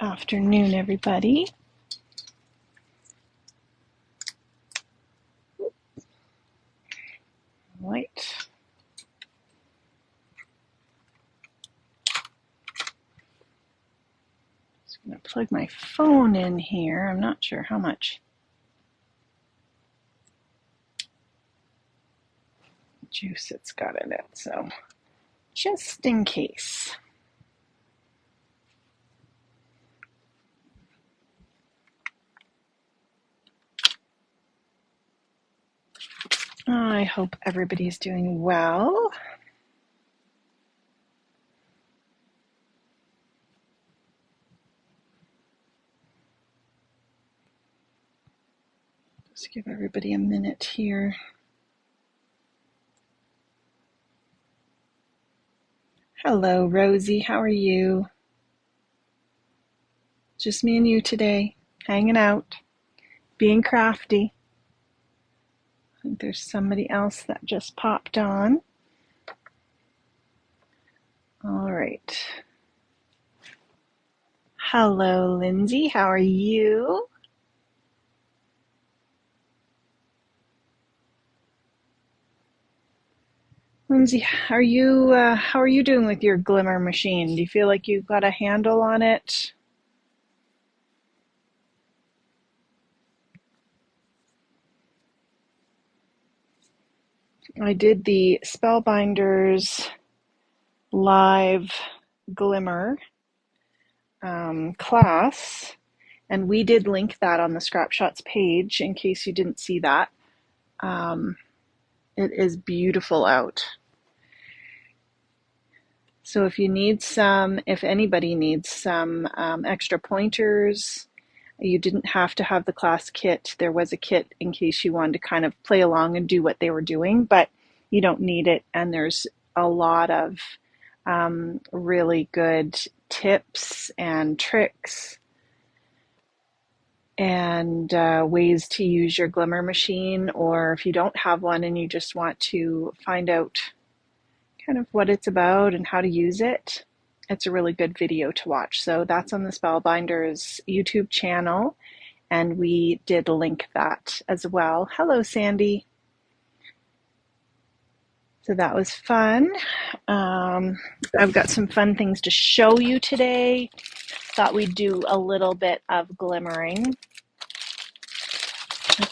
Afternoon, everybody. Right. Just going to plug my phone in here. I'm not sure how much juice it's got in it, so just in case. I hope everybody's doing well. Just give everybody a minute here. Hello, Rosie. How are you? Just me and you today, hanging out, being crafty. I think there's somebody else that just popped on. All right. Hello, Lindsay. How are you? Lindsay, how are you doing with your glimmer machine? Do you feel like you've got a handle on it? I did the Spellbinders live glimmer class, and we did link that on the Scrap Shotz page in case you didn't see that. It is beautiful out. So if anybody needs some extra pointers, you didn't have to have the class kit. There was a kit in case you wanted to kind of play along and do what they were doing, but you don't need it. And there's a lot of really good tips and tricks and ways to use your glimmer machine, or if you don't have one and you just want to find out kind of what it's about and how to use it, it's a really good video to watch. So that's on the Spellbinders YouTube channel, and we did link that as well. Hello, Sandy. So that was fun. I've got some fun things to show you today. Thought we'd do a little bit of glimmering.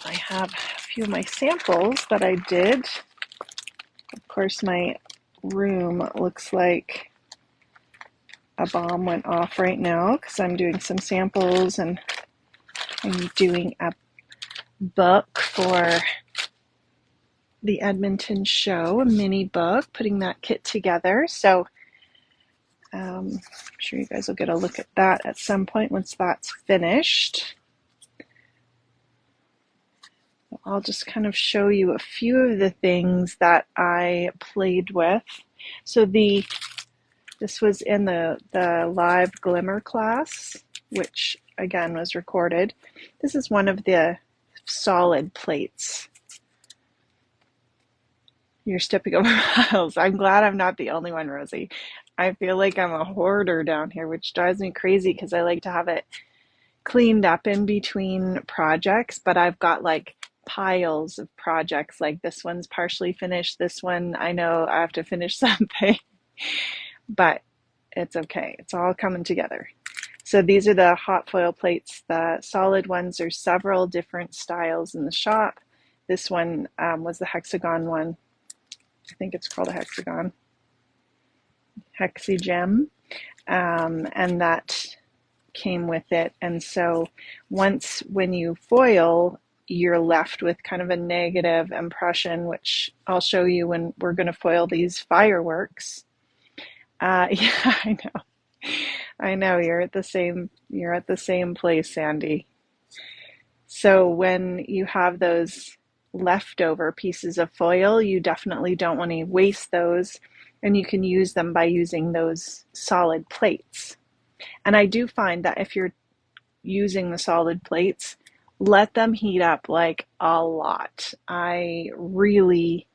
I have a few of my samples that I did. Of course, my room looks like a bomb went off right now because I'm doing some samples and I'm doing a book for the Edmonton show, a mini book, putting that kit together. So I'm sure you guys will get a look at that at some point once that's finished. I'll just kind of show you a few of the things that I played with. So this was in the live glimmer class, which again was recorded. This is one of the solid plates. You're stepping over miles. I'm glad I'm not the only one, Rosie. I feel like I'm a hoarder down here, which drives me crazy because I like to have it cleaned up in between projects, but I've got like piles of projects. Like this one's partially finished. This one, I know I have to finish something, but it's okay. It's all coming together. So these are the hot foil plates. The solid ones, there's several different styles in the shop. This one was the hexagon one. I think it's called a hexagon. Hexigem. And that came with it. And so when you foil, you're left with kind of a negative impression, which I'll show you when we're going to foil these fireworks. Yeah, I know you're at the same place, Sandy. So when you have those leftover pieces of foil, you definitely don't want to waste those, and you can use them by using those solid plates. And I do find that if you're using the solid plates, let them heat up like a lot. I really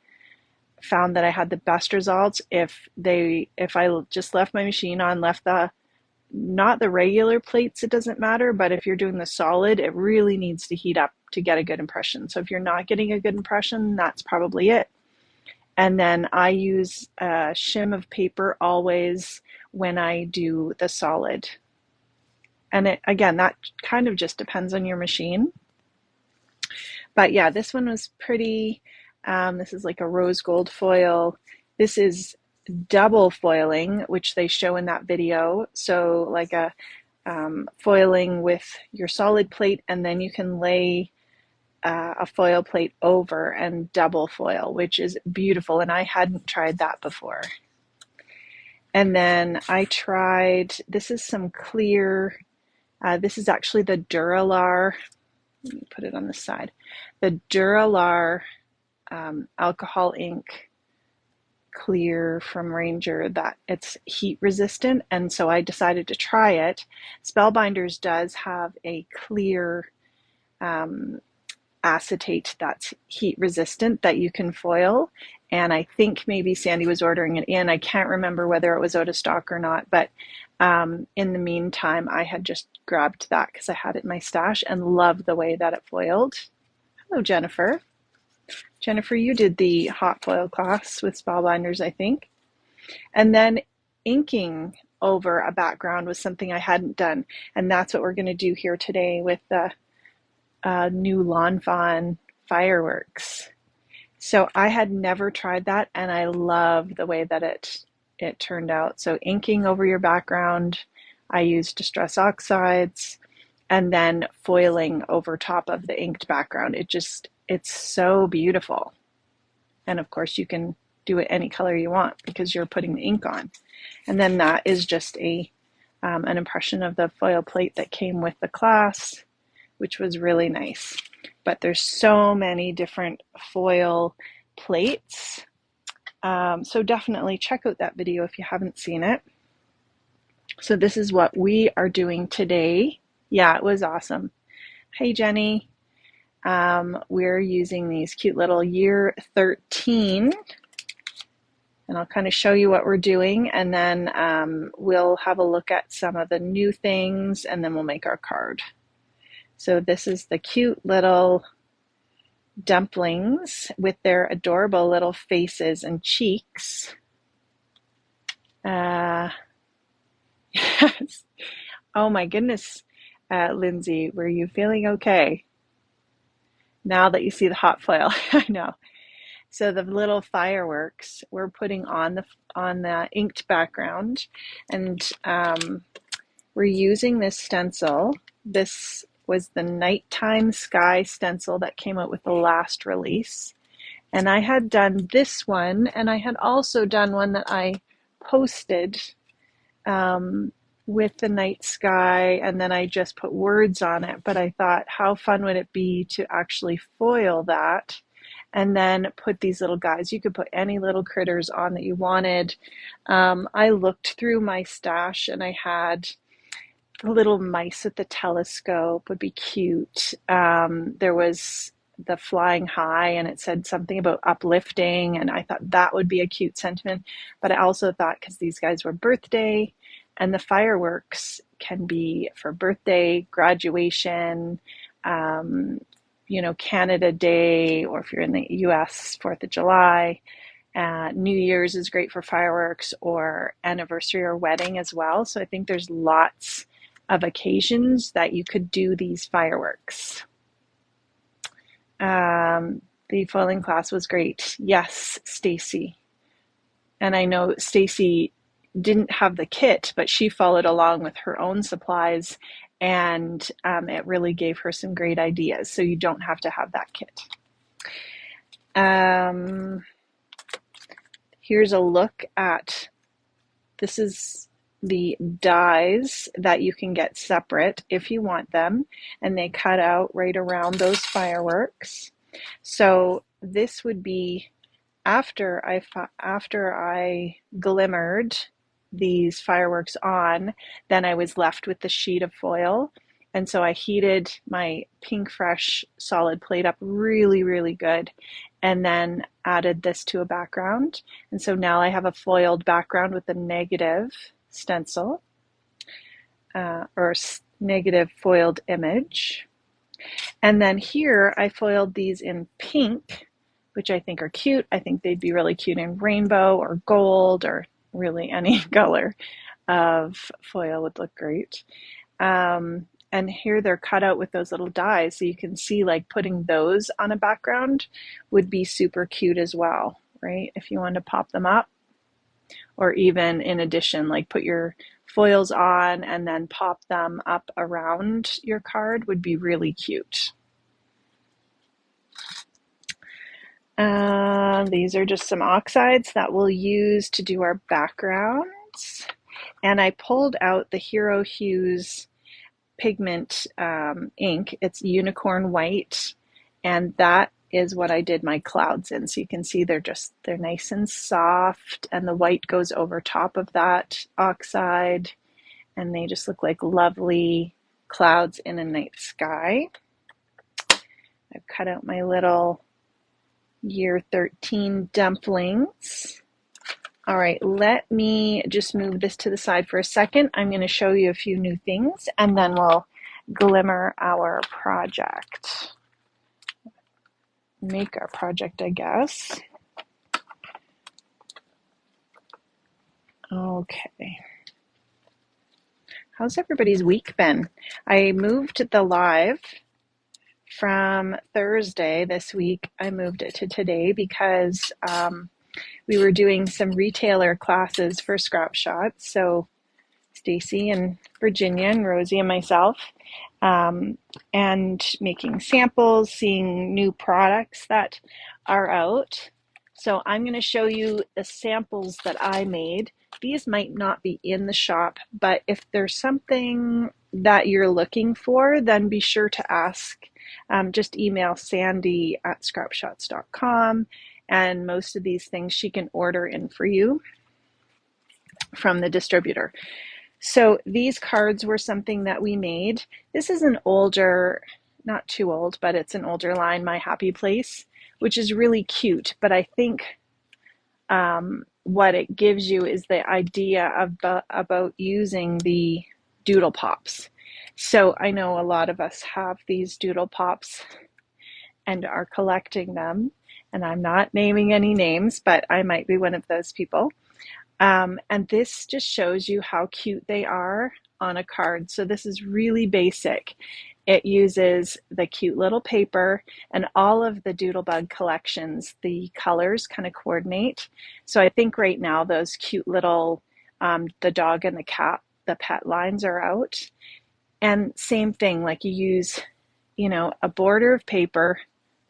found that I had the best results if I just left my machine on, left the not the regular plates, it doesn't matter, but if you're doing the solid, it really needs to heat up to get a good impression. So if you're not getting a good impression, that's probably it. And then I use a shim of paper always when I do the solid. And again, that kind of just depends on your machine. But yeah, this one was pretty. This is like a rose gold foil. This is double foiling, which they show in that video. So like a foiling with your solid plate, and then you can lay a foil plate over and double foil, which is beautiful. And I hadn't tried that before. And then I tried, this is some clear, this is actually the Duralar, let me put it on the side, the Duralar alcohol ink clear from Ranger, that it's heat resistant, and so I decided to try it. Spellbinders does have a clear acetate that's heat resistant that you can foil, and I think maybe Sandy was ordering it in. I can't remember whether it was out of stock or not, but in the meantime I had just grabbed that because I had it in my stash and loved the way that it foiled. Hello, Jennifer. Jennifer, you did the hot foil class with Spellbinders, I think. And then inking over a background was something I hadn't done, and that's what we're going to do here today with the new Lawn Fawn fireworks. So I had never tried that, and I love the way that it turned out. So inking over your background, I used Distress Oxides, and then foiling over top of the inked background. It's so beautiful. And of course you can do it any color you want because you're putting the ink on. And then that is just an impression of the foil plate that came with the class, which was really nice. But there's so many different foil plates. So definitely check out that video if you haven't seen it. So this is what we are doing today. Yeah, it was awesome. Hey, Jenny. We're using these cute little year 13, and I'll kind of show you what we're doing, and then we'll have a look at some of the new things, and then we'll make our card. So this is the cute little dumplings with their adorable little faces and cheeks. Yes. Oh my goodness, Lindsay, were you feeling okay? Now that you see the hot foil, I know. So the little fireworks we're putting on the inked background, and we're using this stencil. This was the Nighttime Sky stencil that came out with the last release. And I had done this one, and I had also done one that I posted with the night sky, and then I just put words on it. But I thought, how fun would it be to actually foil that and then put these little guys. You could put any little critters on that you wanted. I looked through my stash, and I had the little mice with the telescope would be cute. There was the flying high, and it said something about uplifting, and I thought that would be a cute sentiment. But I also thought, because these guys were birthday, and the fireworks can be for birthday, graduation, Canada Day, or if you're in the US, 4th of July. New Year's is great for fireworks, or anniversary or wedding as well. So I think there's lots of occasions that you could do these fireworks. The foiling class was great. Yes, Stacy. And I know Stacy didn't have the kit, but she followed along with her own supplies, and it really gave her some great ideas. So you don't have to have that kit. Here's a look at, this is the dies that you can get separate if you want them, and they cut out right around those fireworks. So this would be after I glimmered these fireworks on, then I was left with the sheet of foil. And so I heated my Pink Fresh solid plate up really, really good, and then added this to a background. And so now I have a foiled background with a negative stencil. or negative foiled image. And then here I foiled these in pink, which I think are cute. I think they'd be really cute in rainbow or gold, or really any color of foil would look great. And here they're cut out with those little dies, so you can see like putting those on a background would be super cute as well, right? If you want to pop them up, or even in addition, like put your foils on and then pop them up around your card would be really cute. These are just some oxides that we'll use to do our backgrounds. And I pulled out the Hero Hues pigment ink. It's unicorn white, and that is what I did my clouds in. So you can see they're nice and soft, and the white goes over top of that oxide, and they just look like lovely clouds in a night sky. I've cut out my little year 13 dumplings. All right, let me just move this to the side for a second. I'm going to show you a few new things, and then we'll glimmer our project. Make our project, I guess. Okay. How's everybody's week been? I moved the live from Thursday this week. I moved it to today because we were doing some retailer classes for Scrap Shotz. So Stacy and Virginia and Rosie and myself, and making samples, seeing new products that are out. So I'm going to show you the samples that I made. These might not be in the shop, but if there's something that you're looking for, then be sure to ask. Just email Sandy at scrapshotz.com, and most of these things she can order in for you from the distributor. So these cards were something that we made. This is an older, not too old, but it's an older line, My Happy Place, which is really cute. But I think what it gives you is the idea about using the doodle pops. So I know a lot of us have these doodle pops and are collecting them. And I'm not naming any names, but I might be one of those people. And this just shows you how cute they are on a card. So this is really basic. It uses the cute little paper, and all of the Doodlebug collections, the colors kind of coordinate. So I think right now those cute little, the dog and the cat, the pet lines are out. And same thing, like you use, a border of paper.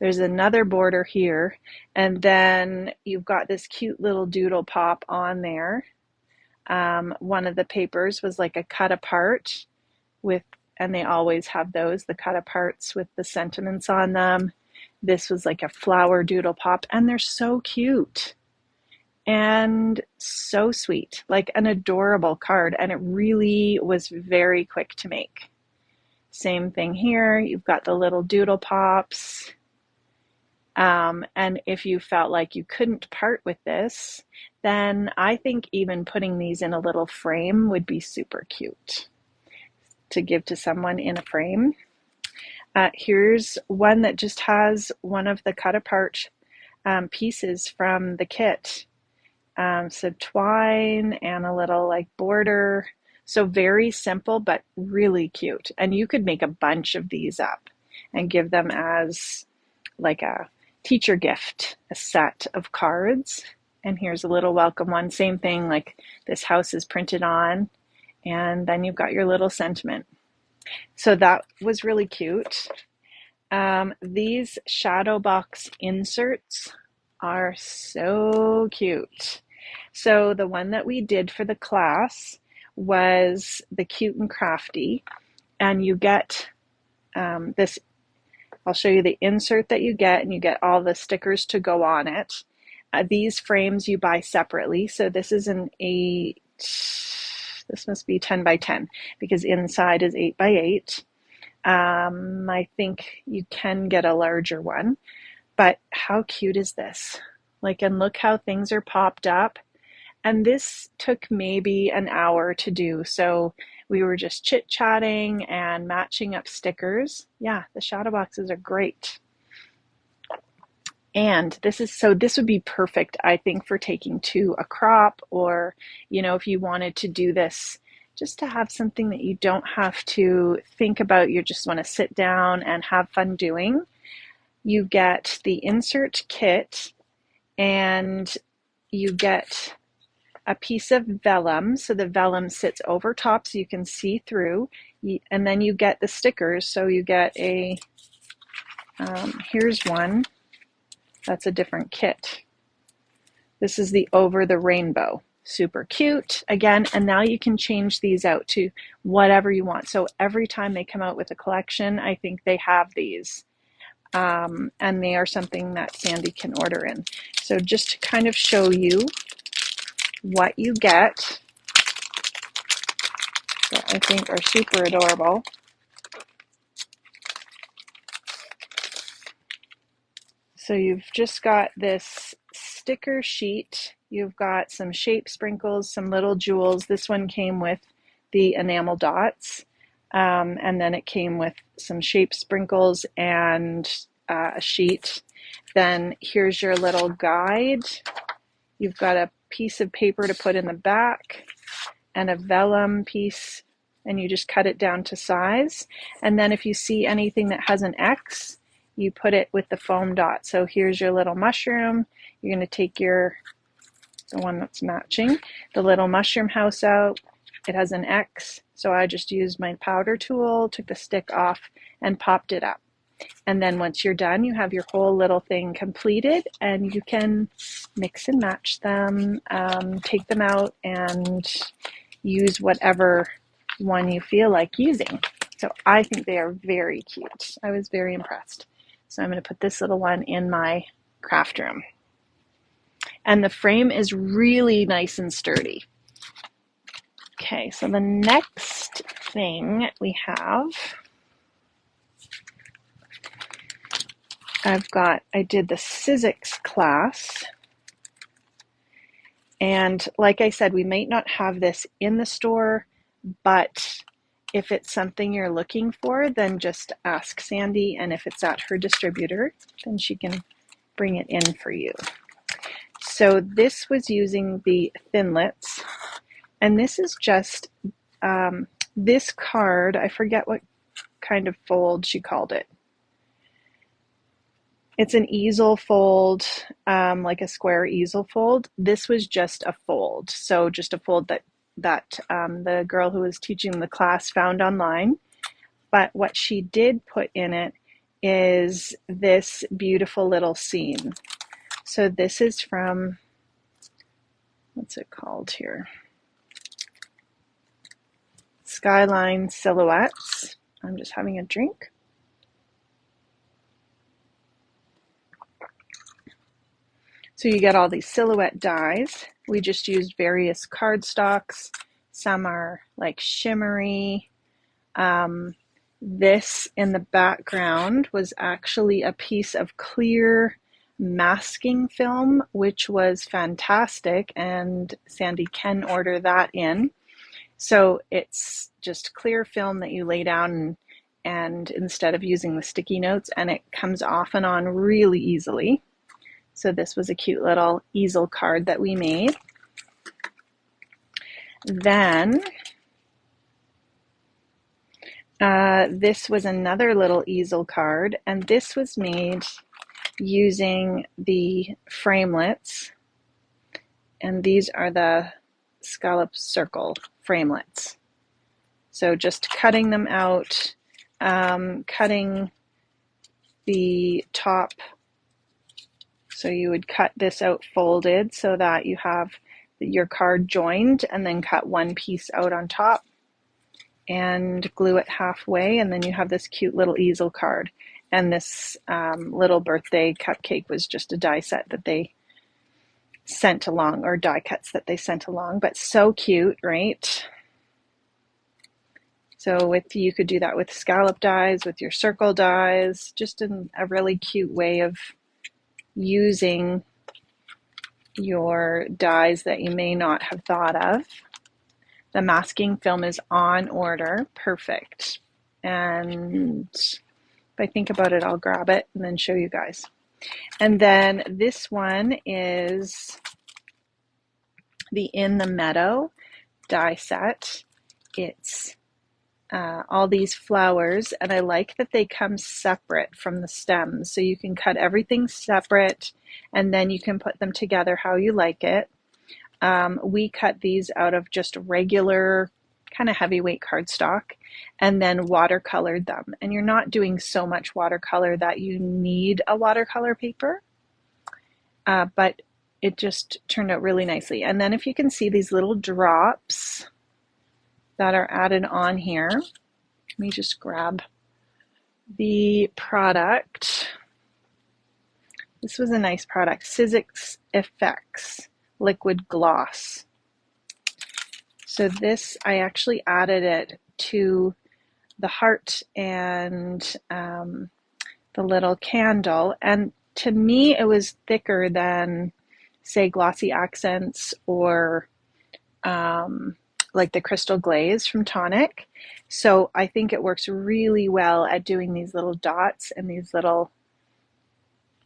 There's another border here, and then you've got this cute little doodle pop on there. One of the papers was like a cut apart and they always have those, the cut aparts with the sentiments on them. This was like a flower doodle pop, and they're so cute and so sweet, like an adorable card, and it really was very quick to make. Same thing here, you've got the little doodle pops. And if you felt like you couldn't part with this, then I think even putting these in a little frame would be super cute to give to someone in a frame. Here's one that just has one of the cut apart pieces from the kit. So twine and a little like border. So very simple, but really cute. And you could make a bunch of these up and give them as like a teacher gift, a set of cards. And here's a little welcome one. Same thing, like this house is printed on, and then you've got your little sentiment. So that was really cute. These shadow box inserts are so cute. So the one that we did for the class was the Cute and Crafty, and you get this. I'll show you the insert that you get, and you get all the stickers to go on it. These frames you buy separately. So this is this must be 10 by 10 because inside is 8 by 8. I think you can get a larger one, but how cute is this? Like, and look how things are popped up. And this took maybe an hour to do. So we were just chit-chatting and matching up stickers. Yeah, the shadow boxes are great. And this would be perfect, I think, for taking to a crop, or, if you wanted to do this just to have something that you don't have to think about, you just want to sit down and have fun doing. You get the insert kit, and you get a piece of vellum. So the vellum sits over top so you can see through, and then you get the stickers. So you get here's one. That's a different kit. This is the Over the Rainbow. Super cute, again, and now you can change these out to whatever you want. So every time they come out with a collection, I think they have these. And they are something that Sandy can order in. So just to kind of show you what you get, that I think are super adorable. So you've just got this sticker sheet. You've got some shape sprinkles, some little jewels. This one came with the enamel dots. And then it came with some shape sprinkles and a sheet. Then here's your little guide. You've got a piece of paper to put in the back and a vellum piece, and you just cut it down to size. And then if you see anything that has an X, you put it with the foam dot. So here's your little mushroom. You're going to take the one that's matching, the little mushroom house out. It has an X, so I just used my powder tool, took the stick off, and popped it up. And then once you're done, you have your whole little thing completed, and you can mix and match them, take them out, and use whatever one you feel like using. So I think they are very cute. I was very impressed. So I'm going to put this little one in my craft room. And the frame is really nice and sturdy. Okay, so the next thing we have, I did the Sizzix class. And like I said, we might not have this in the store, but if it's something you're looking for, then just ask Sandy, and if it's at her distributor, then she can bring it in for you. So this was using the Thinlits, and this is just this card. I forget what kind of fold she called it. It's an easel fold, like a square easel fold. This was just a fold, so just a fold that the girl who was teaching the class found online. But what she did put in it is this beautiful little scene. So this is from, what's it called here? Skyline Silhouettes. I'm just having a drink. So you get all these silhouette dies. We just used various cardstocks. Some are like shimmery. This in the background was actually a piece of clear masking film, which was fantastic, and Sandy can order that in. So it's just clear film that you lay down and instead of using the sticky notes, and it comes off and on really easily. So this was a cute little easel card that we made. Then this was another little easel card, and this was made using the framelits, and these are the scallop circle framelits. So just cutting them out, cutting the top. So you would cut this out folded so that you have your card joined, and then cut one piece out on top and glue it halfway, and then you have this cute little easel card. And this little birthday cupcake was just a die set that they sent along, or die cuts that they sent along, but so cute, right? So you could do that with scallop dies, with your circle dies, just in a really cute way of using your dies that you may not have thought of. The masking film is on order. Perfect. And if I think about it, I'll grab it and then show you guys. And then this one is the In the Meadow die set. It's all these flowers, and I like that they come separate from the stems. So you can cut everything separate and then you can put them together how you like it. We cut these out of just regular kind of heavyweight cardstock and then watercolored them. And you're not doing so much watercolor that you need a watercolor paper, but it just turned out really nicely. And then if you can see these little drops that are added on here, let me just grab the product. This was a nice product, Sizzix Effects Liquid Gloss. So this, I actually added it to the heart and the little candle. And to me, it was thicker than, say, Glossy Accents or like the Crystal Glaze from Tonic. So I think it works really well at doing these little dots and these little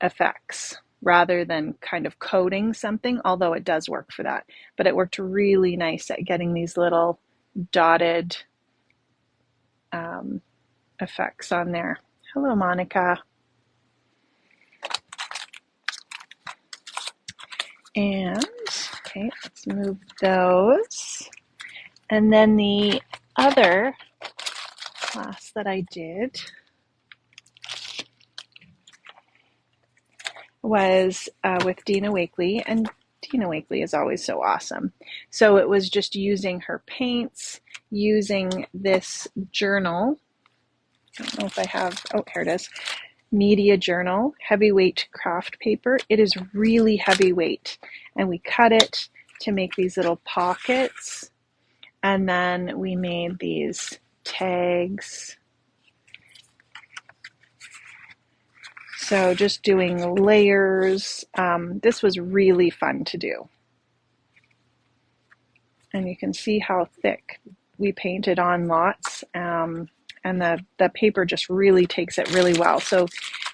effects rather than kind of coating something, although it does work for that. But it worked really nice at getting these little dotted effects on there. Hello, Monica. And, okay, let's move those. And then the other class that I did was with Dina Wakely, and Dina Wakely is always so awesome. So it was just using her paints, using this journal. I don't know if I have, oh, here it is. Media Journal, heavyweight craft paper. It is really heavyweight, and we cut it to make these little pockets, and then we made these tags. So just doing layers. This was really fun to do. And you can see how thick we painted on lots. And the paper just really takes it really well. So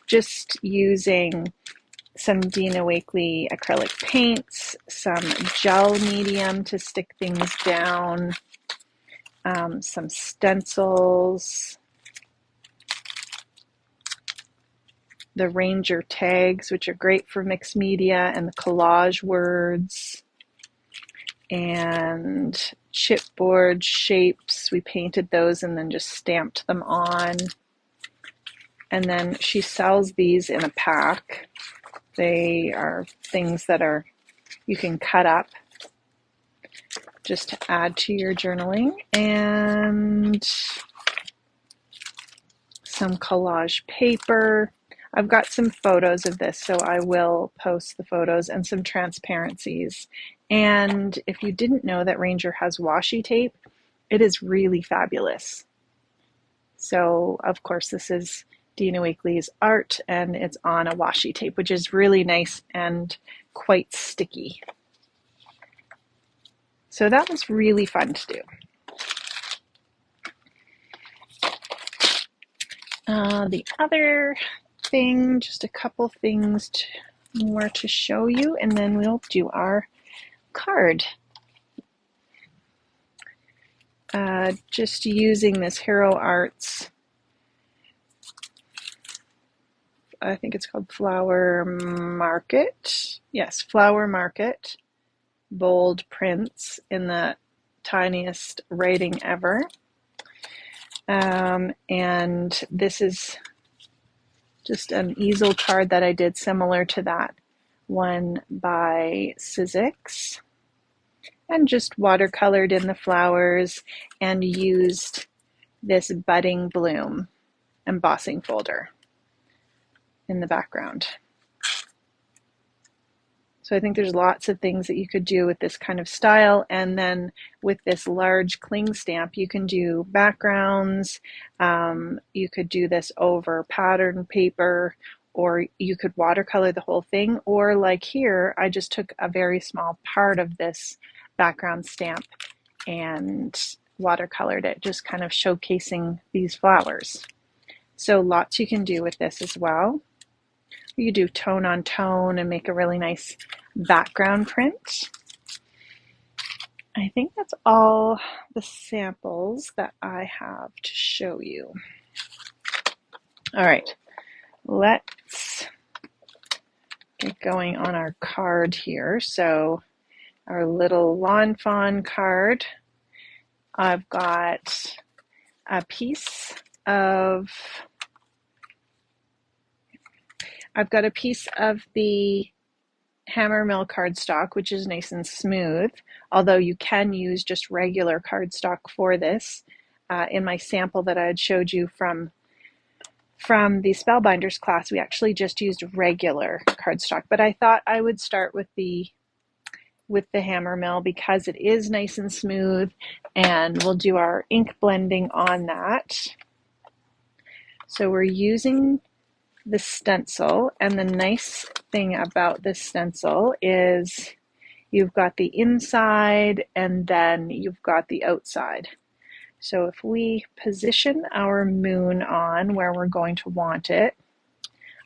just using some Dina Wakely acrylic paints, some gel medium to stick things down, some stencils, the Ranger tags, which are great for mixed media, and the collage words, and chipboard shapes. We painted those and then just stamped them on. And then she sells these in a pack. They are things that are you can cut up just to add to your journaling, and some collage paper. I've got some photos of this, so I will post the photos, and some transparencies. And if you didn't know that Ranger has washi tape, it is really fabulous. So, of course, this is Dina Wakely's art, and it's on a washi tape, which is really nice and quite sticky. So that was really fun to do. The other thing, just a couple things more to show you, and then we'll do our card. Just using this Hero Arts, I think it's called Flower Market. Yes, Flower Market. Bold prints in the tiniest writing ever. And this is just an easel card that I did similar to that one by Sizzix, and just watercolored in the flowers and used this Budding Bloom embossing folder in the background. So I think there's lots of things that you could do with this kind of style. And then with this large cling stamp, you can do backgrounds. You could do this over pattern paper, or you could watercolor the whole thing, or like here, I just took a very small part of this background stamp and watercolored it, just kind of showcasing these flowers. So lots you can do with this as well. You do tone on tone and make a really nice background print. I think that's all the samples that I have to show you. All right, let's get going on our card here. So our little Lawn Fawn card, I've got a piece of the hammer mill cardstock, which is nice and smooth, although you can use just regular cardstock for this. In my sample that I had showed you from the Spellbinders class, we actually just used regular cardstock, but I thought I would start with the hammer mill because it is nice and smooth, and we'll do our ink blending on that. So we're using the stencil, and the nice thing about this stencil is you've got the inside and then you've got the outside. So if we position our moon on where we're going to want it,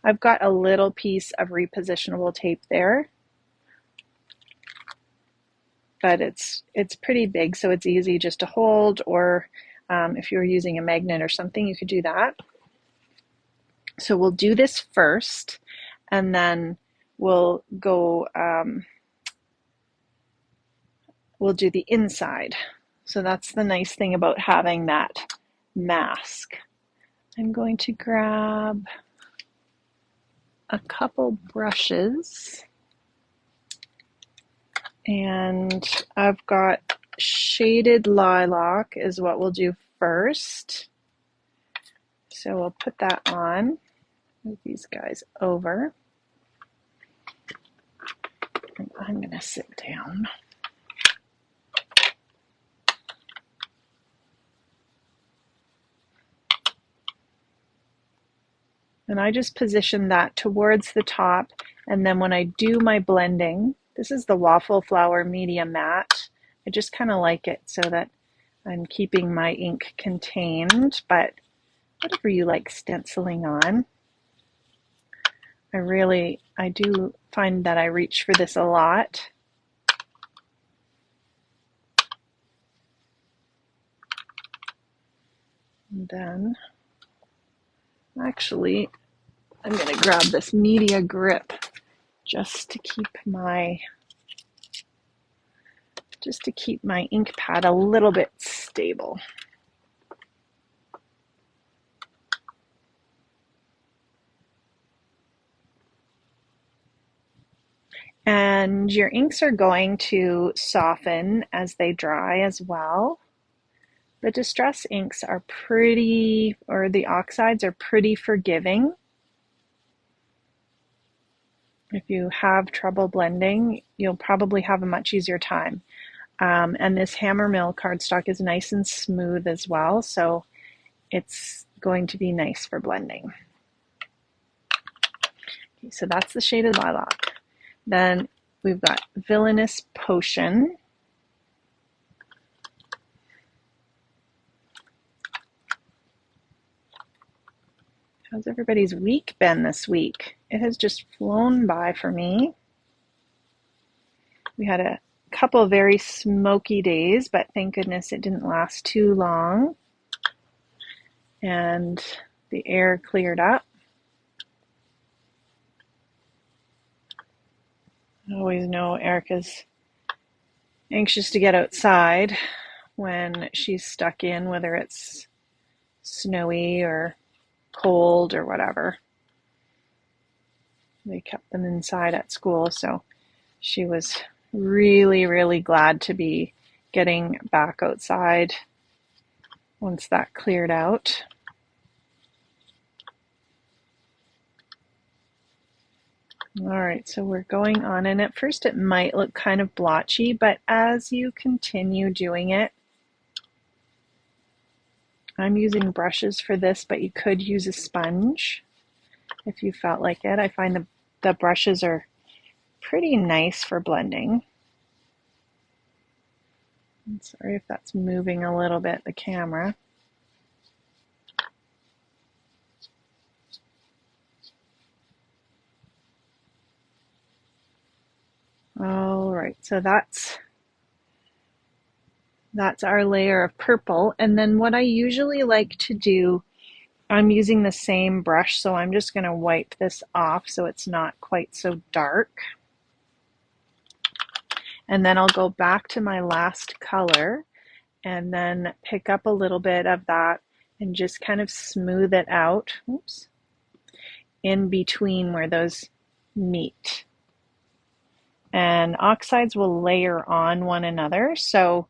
I've got a little piece of repositionable tape there, but it's pretty big, so it's easy just to hold, or if you're using a magnet or something, you could do that. So we'll do this first, and then we'll go, we'll do the inside. So that's the nice thing about having that mask. I'm going to grab a couple brushes, and I've got shaded lilac is what we'll do first. So we'll put that on. Move these guys over. And I'm going to sit down. And I just position that towards the top, and then when I do my blending, this is the Waffle Flower Medium Matte. I just kind of like it so that I'm keeping my ink contained, but whatever you like stenciling on. I do find that I reach for this a lot. And then, actually, I'm going to grab this media grip just to keep my ink pad a little bit stable. And your inks are going to soften as they dry as well. The distress inks are the oxides are pretty forgiving. If you have trouble blending, you'll probably have a much easier time. And this hammer mill cardstock is nice and smooth as well, so it's going to be nice for blending. Okay, so that's the shaded lilac. Then we've got Villainous Potion. How's everybody's week been this week? It has just flown by for me. We had a couple of very smoky days, but thank goodness it didn't last too long. And the air cleared up. I always know Erica's anxious to get outside when she's stuck in, whether it's snowy or cold or whatever. They kept them inside at school, so she was really, really glad to be getting back outside once that cleared out. All right, so we're going on, and at first it might look kind of blotchy, but as you continue doing it, I'm using brushes for this, but you could use a sponge. if you felt like it. I find the brushes are pretty nice for blending. I'm sorry if that's moving a little bit, the camera. All right, so that's our layer of purple. And then what I usually like to do, I'm using the same brush, so I'm just going to wipe this off so it's not quite so dark. And then I'll go back to my last color and then pick up a little bit of that and just kind of smooth it out. Oops. In between where those meet. And oxides will layer on one another, so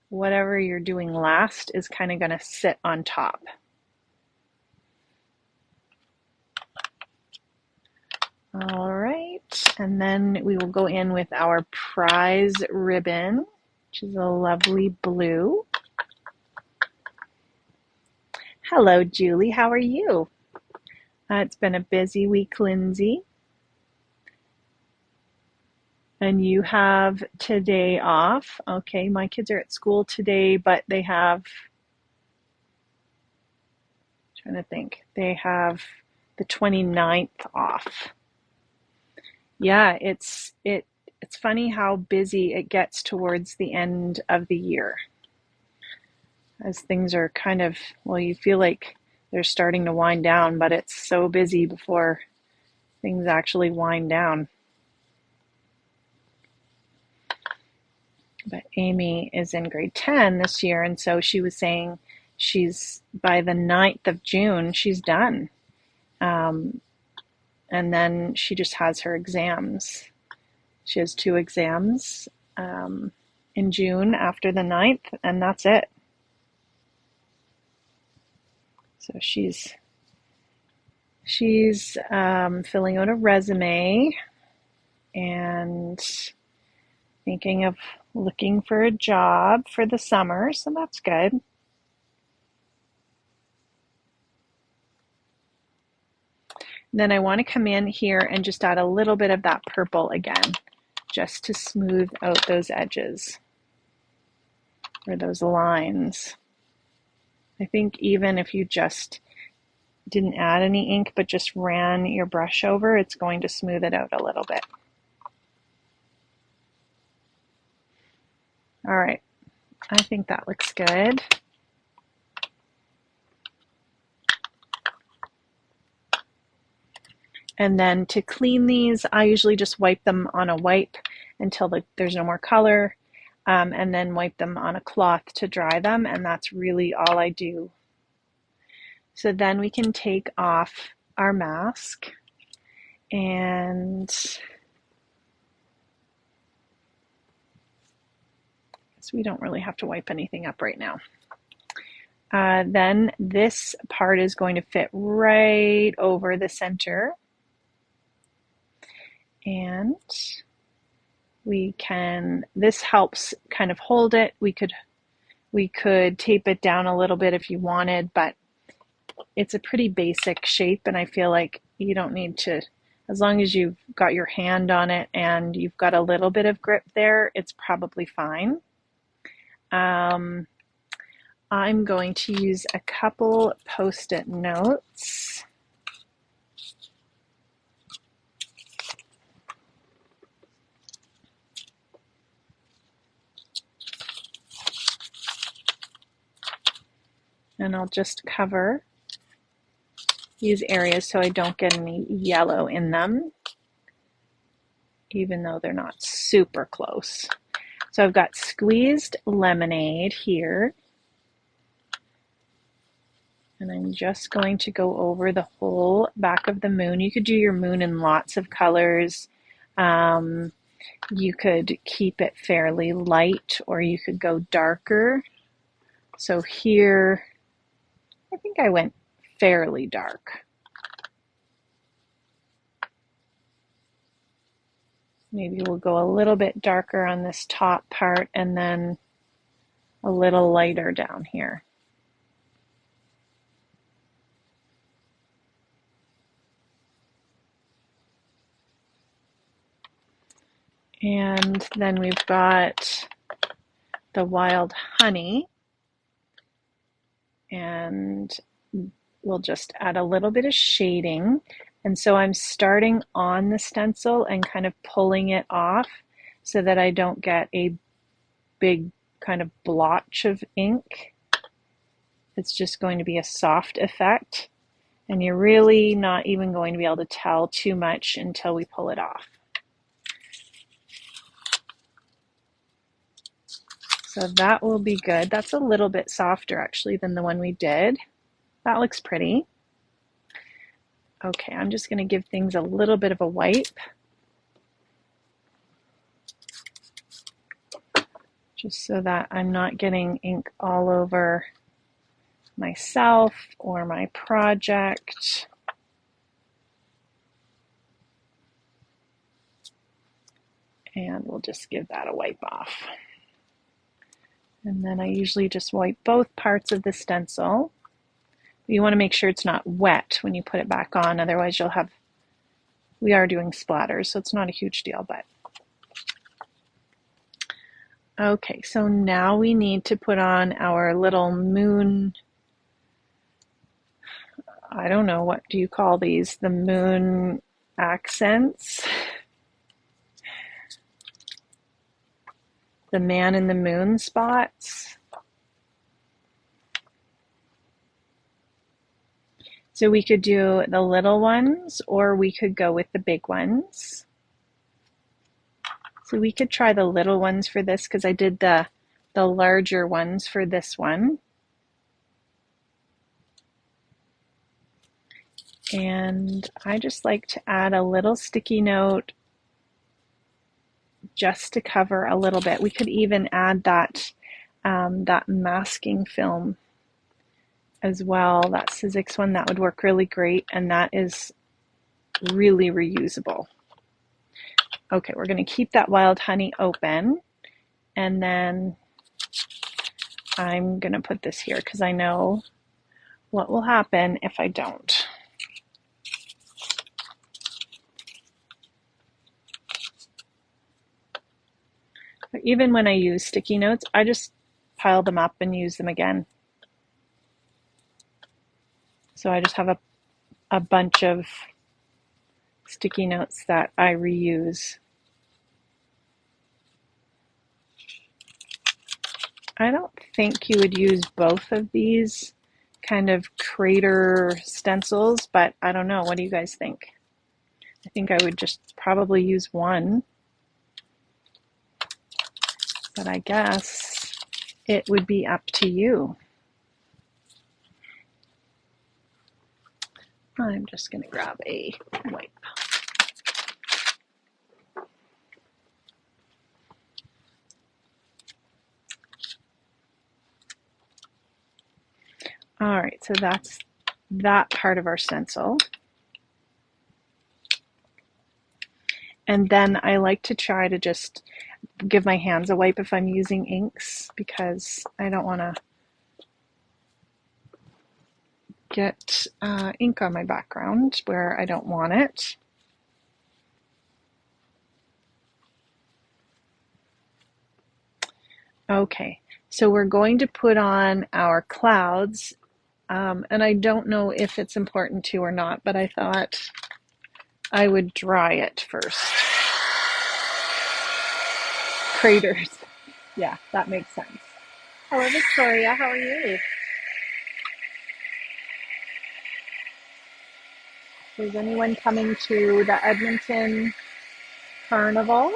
whatever you're doing last is kind of going to sit on top. All right, and then we will go in with our prize ribbon, which is a lovely blue. Hello, Julie, how are you? It's been a busy week, Lindsay. And you have today off. Okay, my kids are at school today, but they have, I'm trying to think, they have the 29th off. Yeah, it's funny how busy it gets towards the end of the year. As things are kind of, well, you feel like they're starting to wind down, but it's so busy before things actually wind down. But Amy is in grade 10 this year, and so she was saying she's, by the 9th of June, she's done. And then she just has her exams. She has 2 exams in June after the 9th, and that's it. So she's filling out a resume and thinking of looking for a job for the summer, so that's good. Then I want to come in here and just add a little bit of that purple again, just to smooth out those edges or those lines. I think even if you just didn't add any ink but just ran your brush over, it's going to smooth it out a little bit. All right, I think that looks good. And then to clean these, I usually just wipe them on a wipe until there's no more color, and then wipe them on a cloth to dry them, and that's really all I do. So then we can take off our mask, and so we don't really have to wipe anything up right now. Then this part is going to fit right over the center. And this helps kind of hold it. We could tape it down a little bit if you wanted, but it's a pretty basic shape, and I feel like you don't need to, as long as you've got your hand on it and you've got a little bit of grip there, it's probably fine. I'm going to use a couple Post-it notes. And I'll just cover these areas so I don't get any yellow in them, even though they're not super close. So I've got squeezed lemonade here. And I'm just going to go over the whole back of the moon. You could do your moon in lots of colors. You could keep it fairly light, or you could go darker. So here, I think I went fairly dark. Maybe we'll go a little bit darker on this top part and then a little lighter down here. And then we've got the wild honey, and we'll just add a little bit of shading. And so I'm starting on the stencil and kind of pulling it off so that I don't get a big kind of blotch of ink. It's just going to be a soft effect, and you're really not even going to be able to tell too much until we pull it off. So that will be good. That's a little bit softer actually than the one we did. That looks pretty. Okay, I'm just going to give things a little bit of a wipe. Just so that I'm not getting ink all over myself or my project. And we'll just give that a wipe off. And then I usually just wipe both parts of the stencil. You want to make sure it's not wet when you put it back on, otherwise you'll have, we are doing splatters, so it's not a huge deal, but. Okay, so now we need to put on our little moon, I don't know, what do you call these? The moon accents? The man in the moon spots. So we could do the little ones, or we could go with the big ones. So we could try the little ones for this because I did the larger ones for this one. And I just like to add a little sticky note just to cover a little bit. We could even add that that masking film as well, that Sizzix one. That would work really great, and that is really reusable. Okay, we're going to keep that wild honey open, and then I'm going to put this here because I know what will happen if I don't. But even when I use sticky notes, I just pile them up and use them again. So I just have a bunch of sticky notes that I reuse. I don't think you would use both of these kind of crater stencils, but I don't know. What do you guys think? I think I would just probably use one. But I guess it would be up to you. I'm just going to grab a wipe. All right, so that's that part of our stencil. And then I like to try to just give my hands a wipe if I'm using inks, because I don't want to get ink on my background where I don't want it. Okay, so we're going to put on our clouds, and I don't know if it's important to or not, but I thought I would dry it first. Craters. Yeah, that makes sense. Hello, Victoria. How are you? Is anyone coming to the Edmonton Carnival?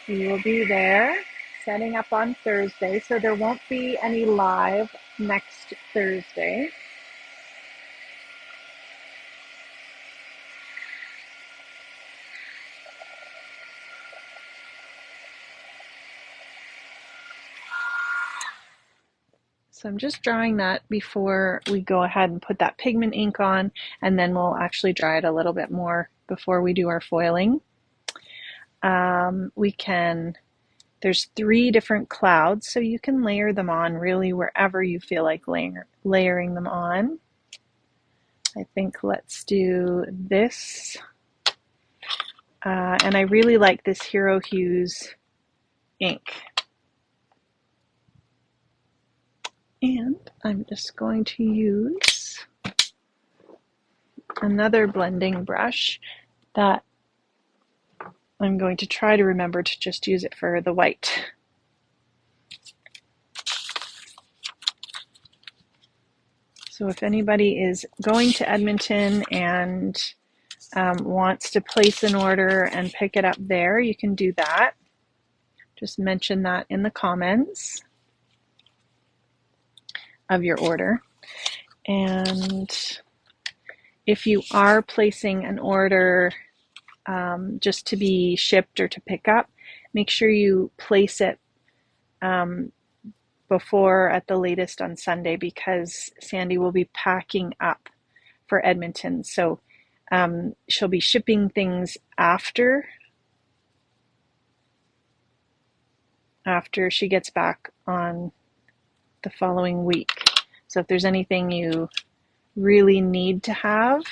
We will be there setting up on Thursday, so there won't be any live next Thursday. So I'm just drying that before we go ahead and put that pigment ink on, and then we'll actually dry it a little bit more before we do our foiling. There's 3 different clouds, so you can layer them on really wherever you feel like layering them on. I think let's do this And I really like this Hero Hues ink. And I'm just going to use another blending brush that I'm going to try to remember to just use it for the white. So if anybody is going to Edmonton and wants to place an order and pick it up there, you can do that. Just mention that in the comments of your order. And if you are placing an order just to be shipped or to pick up, make sure you place it before at the latest on Sunday, because Sandy will be packing up for Edmonton. So she'll be shipping things after she gets back on the following week. So if there's anything you really need to have,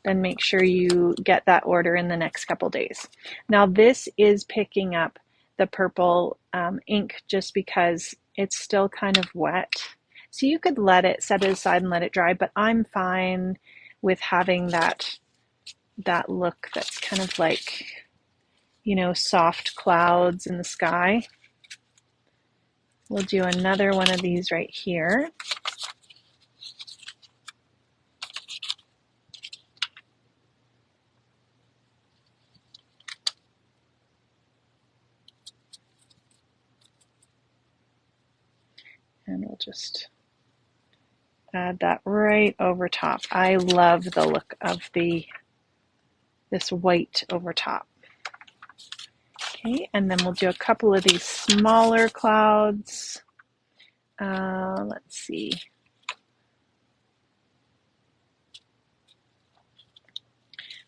then make sure you get that order in the next couple days. Now this is picking up the purple ink just because it's still kind of wet. So you could set it aside and let it dry, but I'm fine with having that look that's kind of like, you know, soft clouds in the sky. We'll do another one of these right here. And we'll just add that right over top. I love the look of this white over top. Okay, and then we'll do a couple of these smaller clouds. Let's see.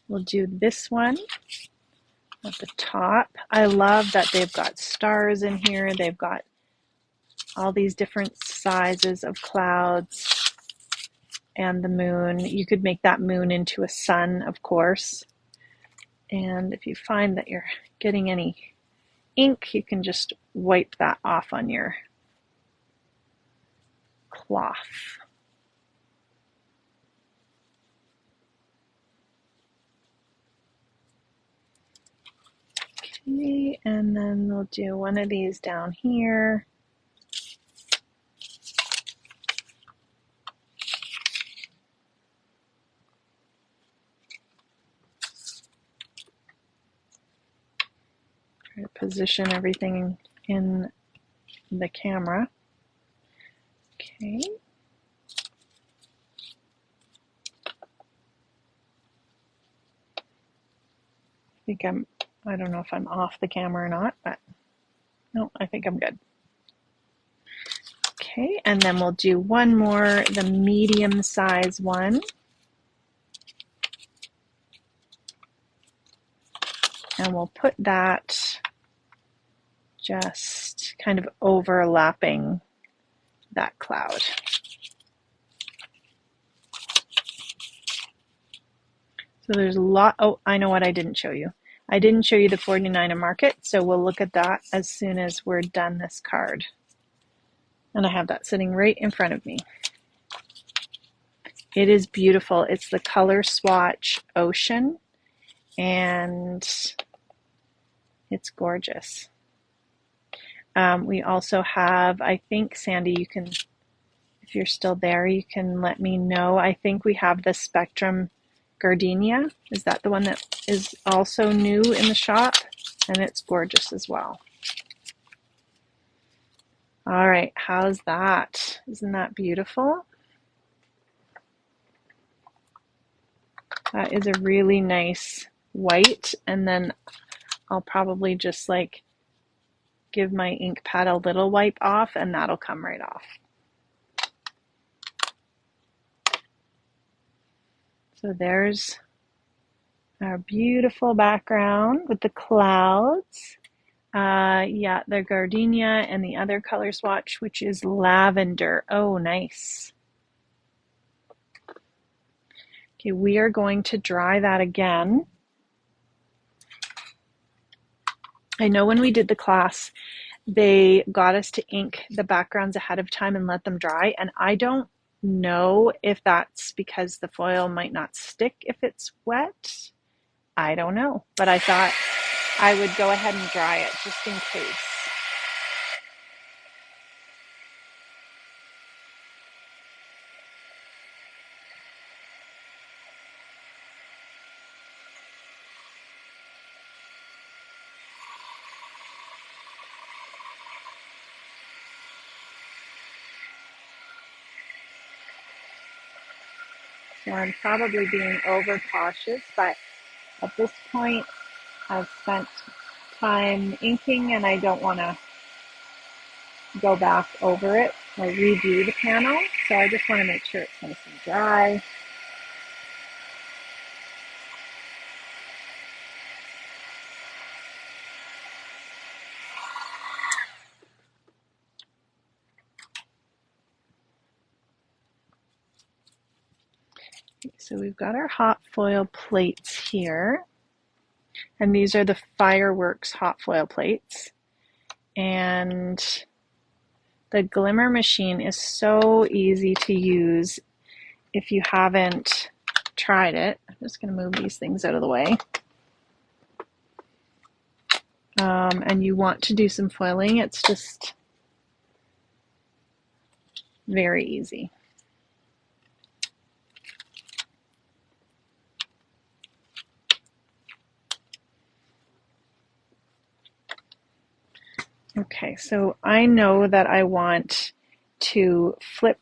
We'll do this one at the top. I love that they've got stars in here. They've got all these different sizes of clouds and the moon. You could make that moon into a sun, of course. And if you find that you're getting any ink, you can just wipe that off on your cloth. Okay, and then we'll do one of these down here. Try to position everything in the camera. Okay. I don't know if I'm off the camera or not, but no, I think I'm good. Okay, and then we'll do one more, the medium size one. And we'll put that just kind of overlapping that cloud. So there's a lot. Oh, I know what I didn't show you. I didn't show you the 49 a market, so we'll look at that as soon as we're done this card. And I have that sitting right in front of me. It is beautiful. It's the color swatch Ocean, and it's gorgeous. We also have, I think, Sandy, you can, if you're still there, you can let me know. I think we have the Spectrum Gardenia. Is that the one that is also new in the shop? And it's gorgeous as well. All right, how's that? Isn't that beautiful? That is a really nice white, and then I'll probably just like give my ink pad a little wipe off, and that'll come right off. So there's our beautiful background with the clouds. Yeah, the gardenia and the other color swatch, which is lavender. Oh, nice. Okay, we are going to dry that again. I know when we did the class, they got us to ink the backgrounds ahead of time and let them dry. And I don't know if that's because the foil might not stick if it's wet. I don't know. But I thought I would go ahead and dry it just in case. So I'm probably being overcautious, but at this point, I've spent time inking and I don't want to go back over it or redo the panel. So I just want to make sure it's nice and dry. So we've got our hot foil plates here. And these are the Fireworks hot foil plates. And the glimmer machine is so easy to use if you haven't tried it. I'm just going to move these things out of the way. And you want to do some foiling, it's just very easy. Okay, so I know that I want to flip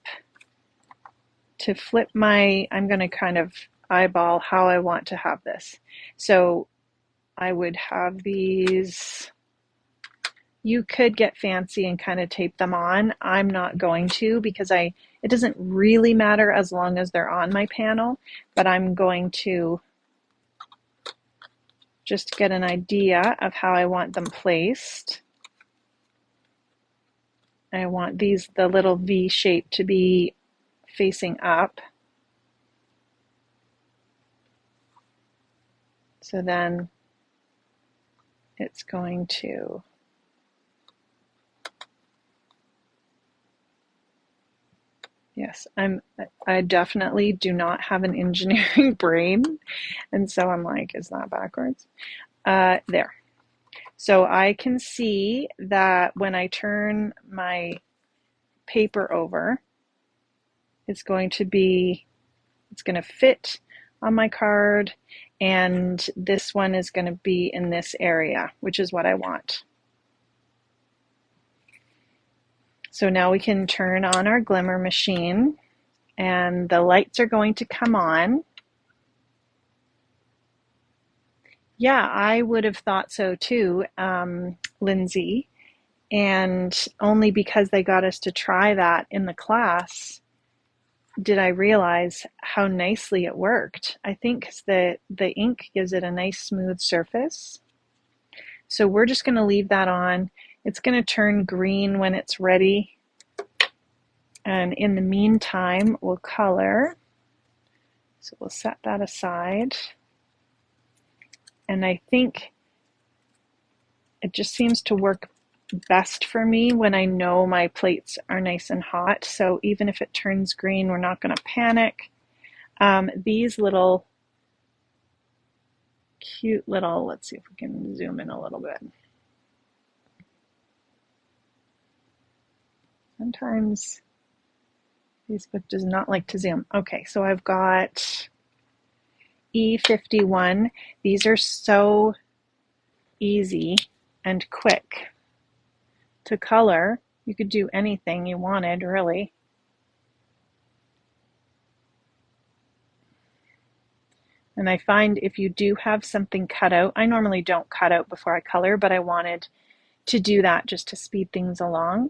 my, I'm going to kind of eyeball how I want to have this. So I would have these, you could get fancy and kind of tape them on. I'm not going to because it doesn't really matter as long as they're on my panel, but I'm going to just get an idea of how I want them placed. I want the little V shape to be facing up. So then it's going to, yes, I definitely do not have an engineering brain. And so I'm like, is that backwards? There. So I can see that when I turn my paper over, it's going to fit on my card, and this one is going to be in this area, which is what I want. So now we can turn on our glimmer machine, and the lights are going to come on. Yeah, I would have thought so too, Lindsay, and only because they got us to try that in the class did I realize how nicely it worked. I think the ink gives it a nice smooth surface. So we're just going to leave that on. It's going to turn green when it's ready. And in the meantime, we'll color. So we'll set that aside. And I think it just seems to work best for me when I know my plates are nice and hot. So even if it turns green, we're not going to panic. These little cute little, let's see if we can zoom in a little bit. Sometimes Facebook does not like to zoom. Okay, so I've got E51. These are so easy and quick to color. You could do anything you wanted, really. And I find if you do have something cut out, I normally don't cut out before I color, but I wanted to do that just to speed things along.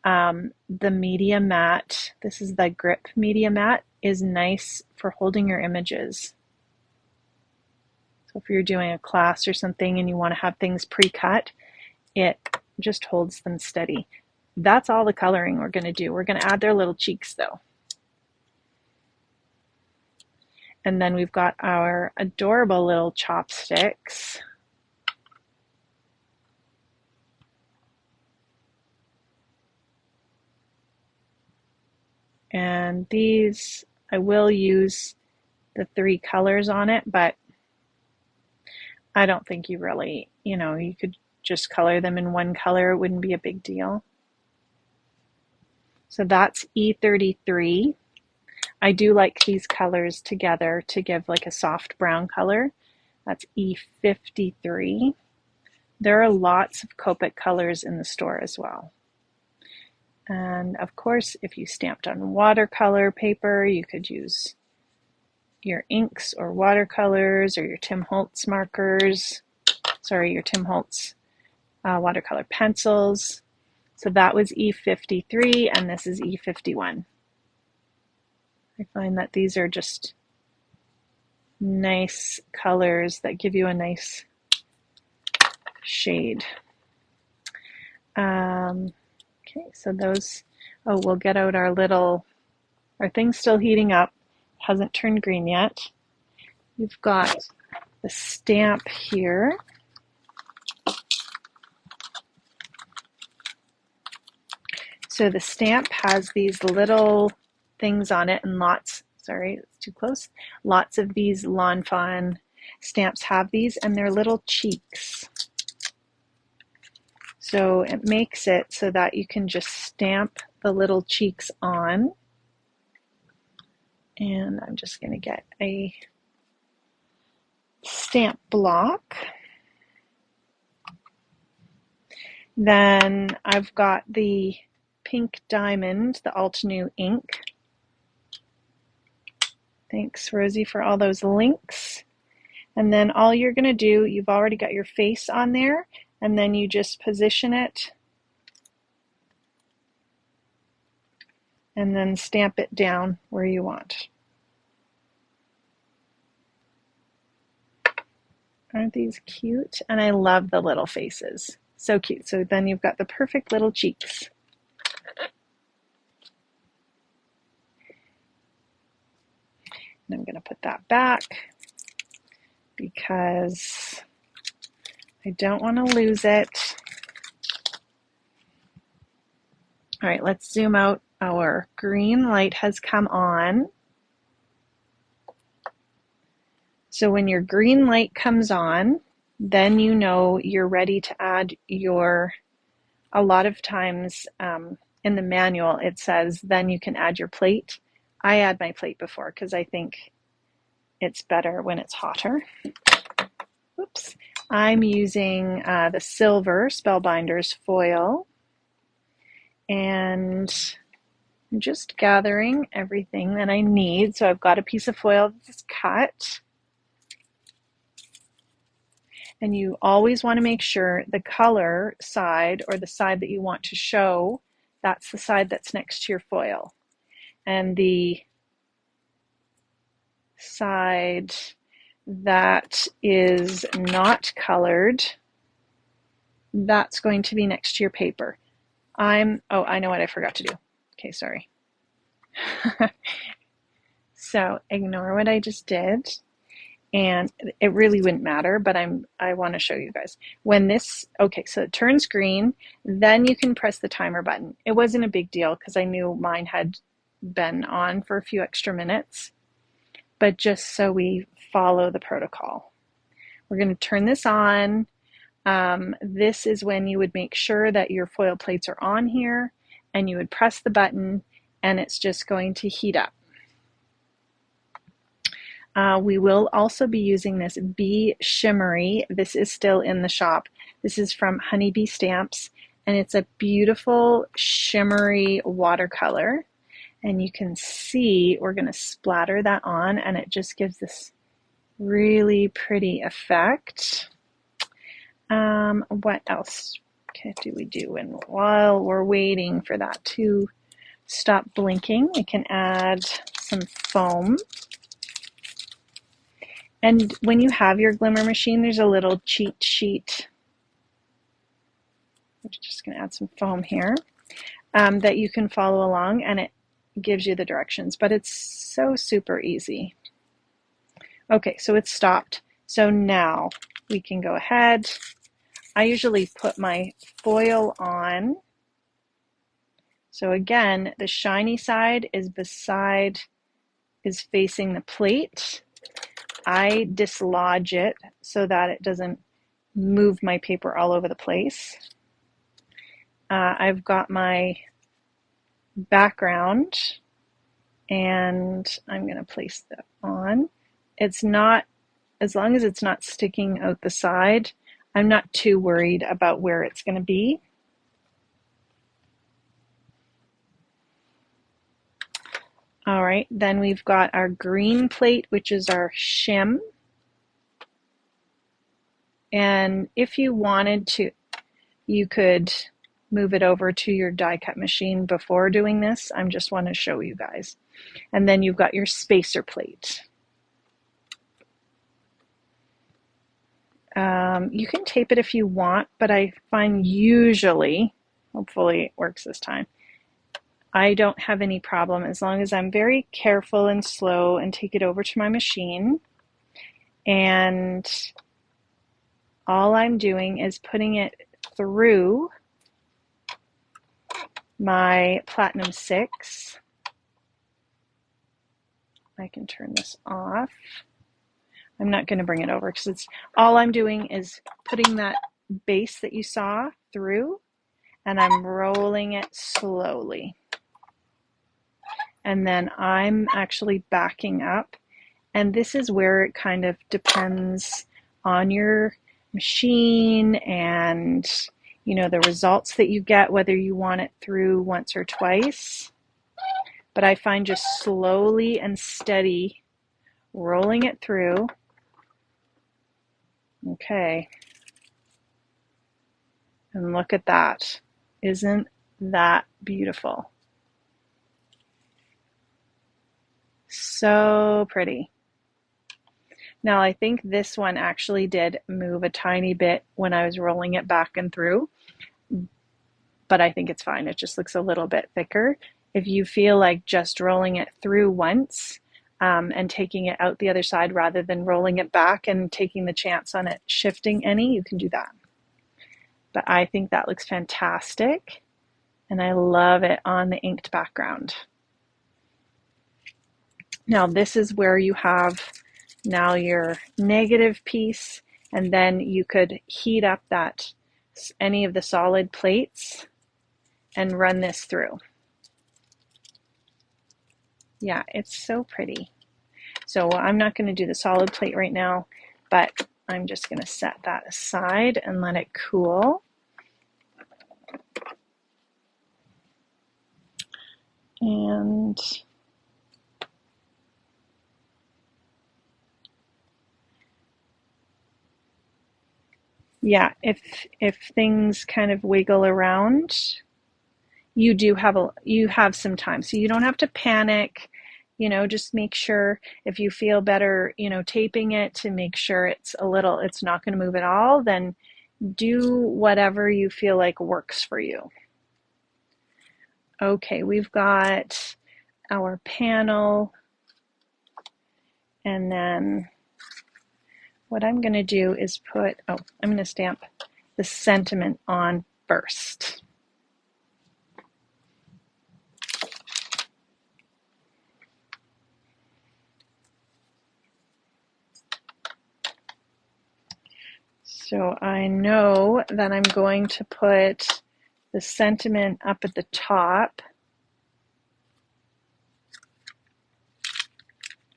The media mat, this is the grip media mat, is nice for holding your images. So if you're doing a class or something and you want to have things pre-cut, it just holds them steady. That's all the coloring we're going to do. We're going to add their little cheeks though. And then we've got our adorable little chopsticks. And these, I will use the 3 colors on it, but I don't think you really, you could just color them in one color. It wouldn't be a big deal. So that's E33. I do like these colors together to give like a soft brown color. That's E53. There are lots of Copic colors in the store as well. And of course, if you stamped on watercolor paper, you could use your inks or watercolors or your Tim Holtz markers. Sorry, your Tim Holtz watercolor pencils. So that was E53 and this is E51. I find that these are just nice colors that give you a nice shade. Okay, so those, we'll get out our thing's still heating up. Hasn't turned green yet. You've got the stamp here. So the stamp has these little things on it and sorry, it's too close. Lots of these Lawn Fawn stamps have these and they're little cheeks. So it makes it so that you can just stamp the little cheeks on. And I'm just going to get a stamp block. Then I've got the Pink Diamond, the Altenew ink. Thanks, Rosie, for all those links. And then all you're going to do, you've already got your face on there, and then you just position it and then stamp it down where you want. Aren't these cute? And I love the little faces. So cute. So then you've got the perfect little cheeks. And I'm going to put that back because I don't want to lose it. All right, let's zoom out. Our green light has come on. So when your green light comes on, then you know you're ready to add a lot of times in the manual it says then you can add your plate. I add my plate before because I think it's better when it's hotter. Oops. I'm using the silver Spellbinders foil and I'm just gathering everything that I need. So I've got a piece of foil that's cut. And you always want to make sure the color side or the side that you want to show, that's the side that's next to your foil. And the side that is not colored, that's going to be next to your paper. I know what I forgot to do. Okay, sorry. So ignore what I just did. And it really wouldn't matter, but I want to show you guys. When this, okay, so it turns green, then you can press the timer button. It wasn't a big deal because I knew mine had been on for a few extra minutes, but just so we follow the protocol. We're going to turn this on. This is when you would make sure that your foil plates are on here and you would press the button and it's just going to heat up. We will also be using this Bee Shimmery. This is still in the shop. This is from Honeybee Stamps, and it's a beautiful shimmery watercolor. And you can see we're going to splatter that on, and it just gives this really pretty effect. What else do we do? And while we're waiting for that to stop blinking, we can add some foam. And when you have your glimmer machine, there's a little cheat sheet. I'm just going to add some foam here that you can follow along, and it gives you the directions, but it's so super easy. Okay, so it's stopped. So now we can go ahead. I usually put my foil on So again, the shiny side is facing the plate. I dislodge it so that it doesn't move my paper all over the place. I've got my background and I'm going to place that on. It's not, as long as it's not sticking out the side, I'm not too worried about where it's going to be. All right, then we've got our green plate, which is our shim. And if you wanted to, you could move it over to your die cut machine before doing this. I just want to show you guys. And then you've got your spacer plate. You can tape it if you want, but I find usually, hopefully it works this time, I don't have any problem as long as I'm very careful and slow and take it over to my machine. And all I'm doing is putting it through my Platinum 6. I can turn this off. I'm not going to bring it over because it's all I'm doing is putting that base that you saw through, and I'm rolling it slowly. And then I'm actually backing up, and this is where it kind of depends on your machine and the results that you get, whether you want it through once or twice. But I find just slowly and steady rolling it through. Okay. And look at that. Isn't that beautiful? So pretty. Now I think this one actually did move a tiny bit when I was rolling it back and through, but I think it's fine. It just looks a little bit thicker. If you feel like just rolling it through once and taking it out the other side rather than rolling it back and taking the chance on it shifting any, you can do that. But I think that looks fantastic, and I love it on the inked background. Now this is where you have now your negative piece, and then you could heat up any of the solid plates and run this through. Yeah, it's so pretty. So I'm not going to do the solid plate right now, but I'm just going to set that aside and let it cool. And yeah, if things kind of wiggle around, you have some time. So you don't have to panic. Just make sure if you feel better, taping it to make sure it's not going to move at all, then do whatever you feel like works for you. Okay, we've got our panel, and then what I'm going to do is I'm going to stamp the sentiment on first. So I know that I'm going to put the sentiment up at the top.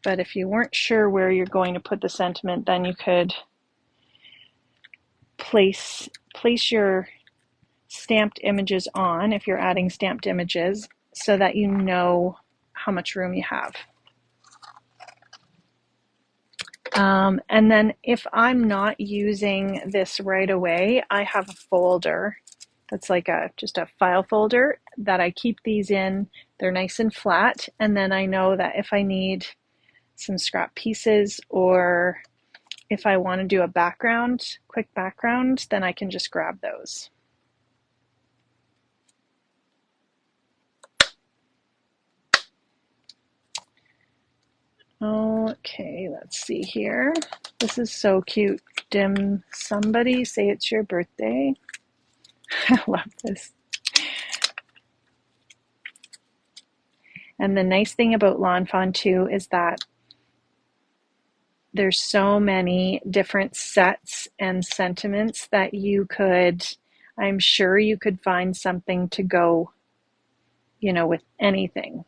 But if you weren't sure where you're going to put the sentiment, then you could place your stamped images on, if you're adding stamped images, so that you know how much room you have. And then if I'm not using this right away, I have a folder that's like just a file folder that I keep these in. They're nice and flat, and then I know that if I need some scrap pieces, or if I want to do a quick background, then I can just grab those. Okay, let's see here. This is so cute. Dim somebody, say it's your birthday. I love this. And the nice thing about Lawn Fawn too is that there's so many different sets and sentiments that I'm sure you could find something to go, with anything.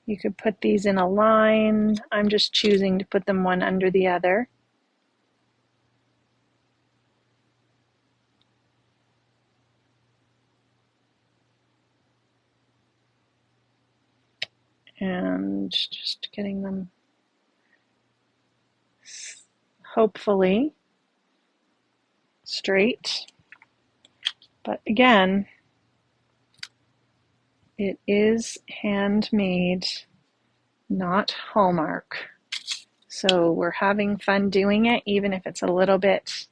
You could put these in a line. I'm just choosing to put them one under the other. And just getting them hopefully straight. But again, it is handmade, not Hallmark. So we're having fun doing it, even if it's a little bit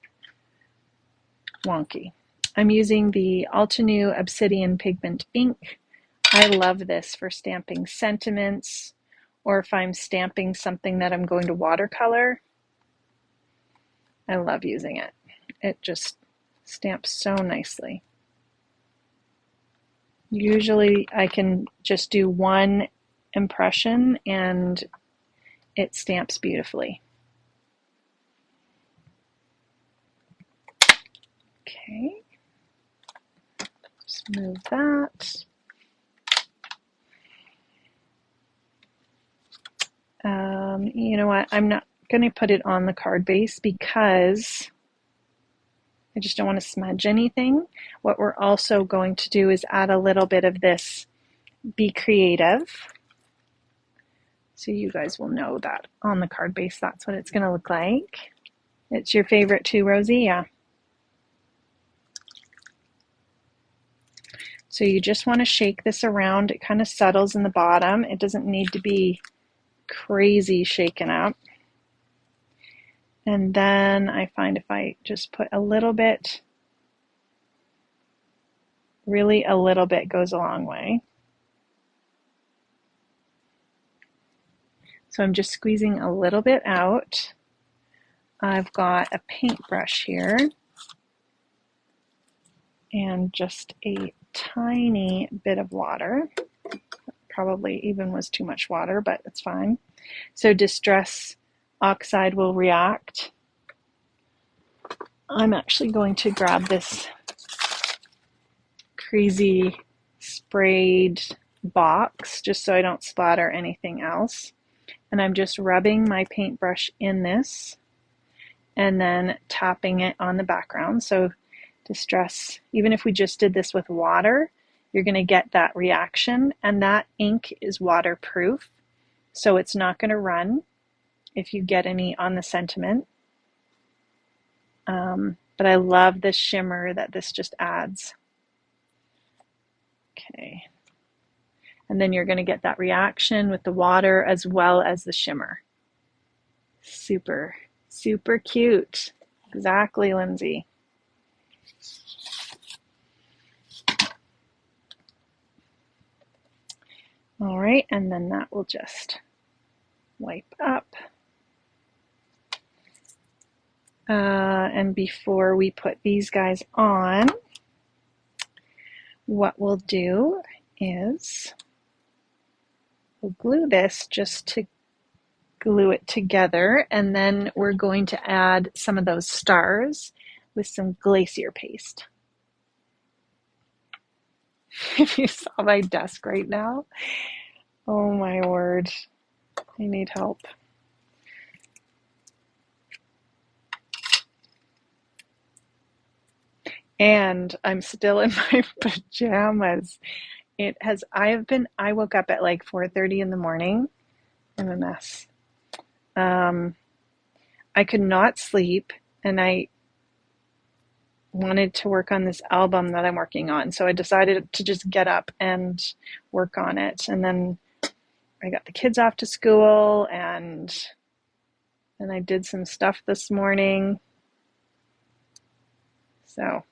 wonky. I'm using the Altenew Obsidian Pigment ink. I love this for stamping sentiments, or if I'm stamping something that I'm going to watercolor. I love using it. It just stamps so nicely. Usually I can just do one impression and it stamps beautifully. Okay, just move that. You know what, I'm not going to put it on the card base because I just don't want to smudge anything. What we're also going to do is add a little bit of this Be Creative. So you guys will know that on the card base, that's what it's going to look like. It's your favorite too, Rosie? Yeah. So you just want to shake this around. It kind of settles in the bottom. It doesn't need to be crazy shaken up. And then I find if I just put a little bit, really a little bit goes a long way. So I'm just squeezing a little bit out. I've got a paintbrush here and just a tiny bit of water. Probably even was too much water, but it's fine. So Distress Oxide will react. I'm actually going to grab this crazy sprayed box just so I don't splatter anything else. And I'm just rubbing my paintbrush in this and then tapping it on the background. So Distress, even if we just did this with water, you're going to get that reaction, and that ink is waterproof, so it's not going to run if you get any on the sentiment. But I love the shimmer that this just adds. Okay. And then you're going to get that reaction with the water as well as the shimmer. Super, super cute. Exactly, Lindsay. All right, and then that will just wipe up. And before we put these guys on, what we'll do is we'll glue this just to glue it together, and then we're going to add some of those stars with some glacier paste. If you saw my desk right now, oh my word, I need help. And I'm still in my pajamas. I woke up at like 4:30 in the morning. I'm a mess. I could not sleep, and I wanted to work on this album that I'm working on. So I decided to just get up and work on it. And then I got the kids off to school, and then I did some stuff this morning. So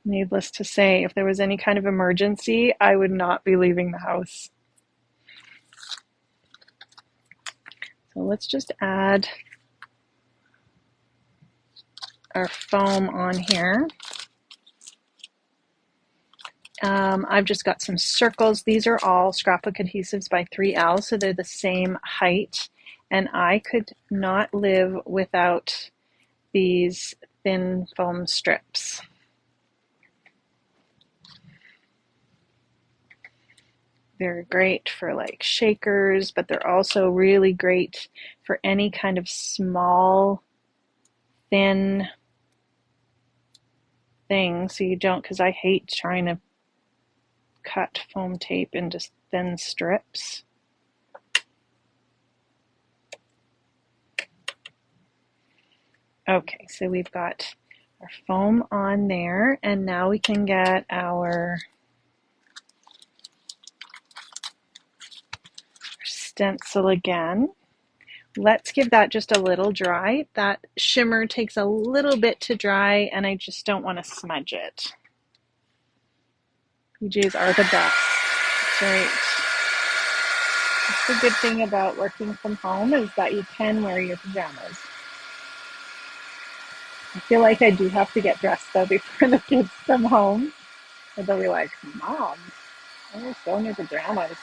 needless to say, if there was any kind of emergency, I would not be leaving the house. So let's just add our foam on here. I've just got some circles. These are all scrapbook adhesives by 3L, so they're the same height. And I could not live without these thin foam strips. They're great for like shakers, but they're also really great for any kind of small, thin thing. So you don't, because I hate trying to cut foam tape into thin strips. Okay, so we've got our foam on there, and now we can get our stencil again. Let's give that just a little dry. That shimmer takes a little bit to dry, and I just don't want to smudge it. PJs are the best. That's right. That's the good thing about working from home, is that you can wear your pajamas. I feel like I do have to get dressed though before the kids come home. And they'll be like, Mom, why are you still in your pajamas?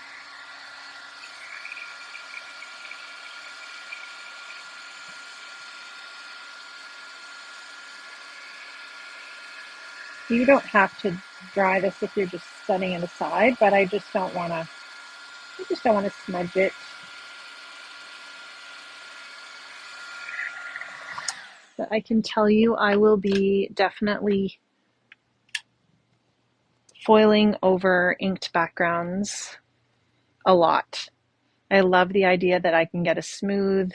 You don't have to dry this if you're just setting it aside, but I just don't want to smudge it. But I can tell you I will be definitely foiling over inked backgrounds a lot. I love the idea that I can get a smooth,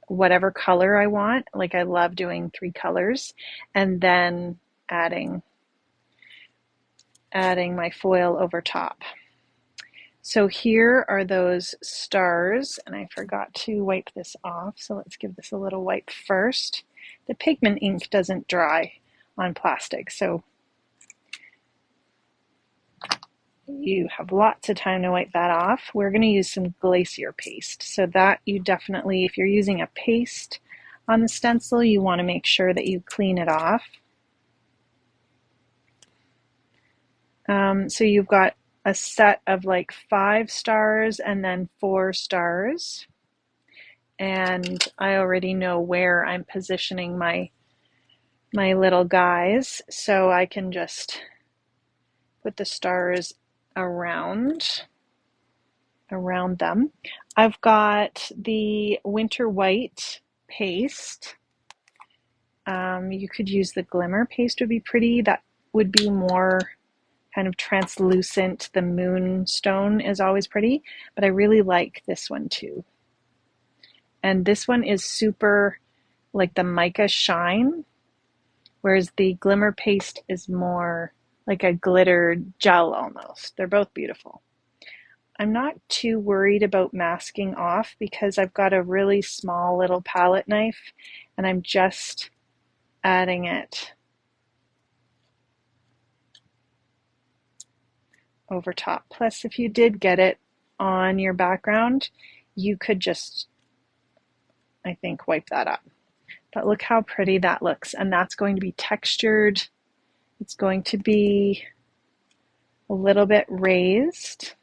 whatever color I want. Like I love doing 3 colors and then adding my foil over top. So here are those stars, and I forgot to wipe this off, so let's give this a little wipe first. The pigment ink doesn't dry on plastic, so you have lots of time to wipe that off. We're going to use some glacier paste, so that you definitely, if you're using a paste on the stencil, you want to make sure that you clean it off. So you've got a set of like 5 stars and then 4 stars. And I already know where I'm positioning my little guys, so I can just put the stars around them. I've got the winter white paste. You could use the glimmer paste, would be pretty. That would be more kind of translucent. The moonstone is always pretty, but I really like this one too. And this one is super like the mica shine, whereas the glimmer paste is more like a glitter gel almost. They're both beautiful. I'm not too worried about masking off because I've got a really small little palette knife and I'm just adding it over top. Plus, if you did get it on your background, you could just, I think, wipe that up. But look how pretty that looks. And that's going to be textured. It's going to be a little bit raised.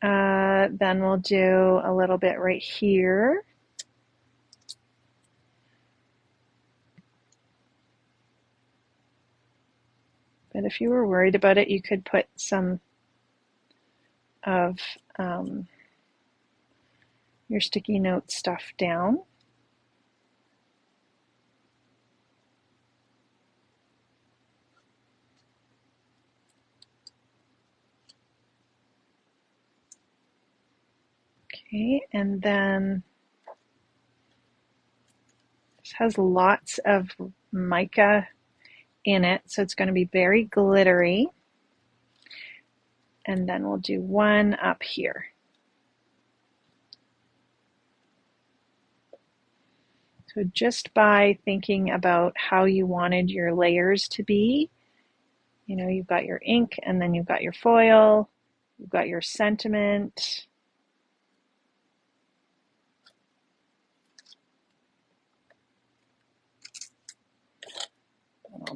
Then we'll do a little bit right here. But if you were worried about it, you could put some of your sticky note stuff down. Okay, and then this has lots of mica in it, so it's going to be very glittery. And then we'll do one up here. So just by thinking about how you wanted your layers to be, you know, you've got your ink and then you've got your foil, you've got your sentiment.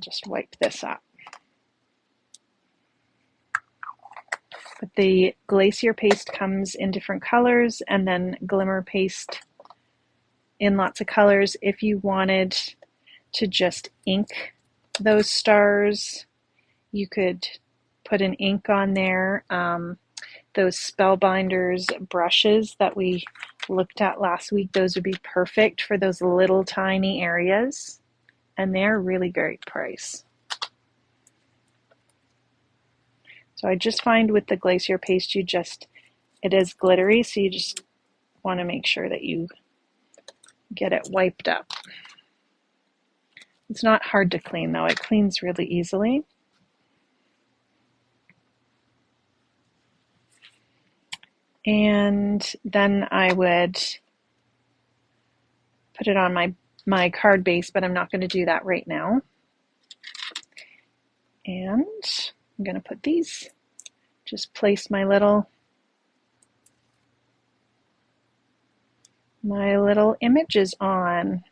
just wipe this up. But the glacier paste comes in different colors, and then glimmer paste in lots of colors. If you wanted to just ink those stars, you could put an ink on there. Those Spellbinders brushes that we looked at last week, those would be perfect for those little tiny areas, and they're really great price. So I just find with the glacier paste, it is glittery, so you just want to make sure that you get it wiped up. It's not hard to clean though, it cleans really easily. And then I would put it on my card base, but I'm not going to do that right now. And I'm going to put these, just place my little images on.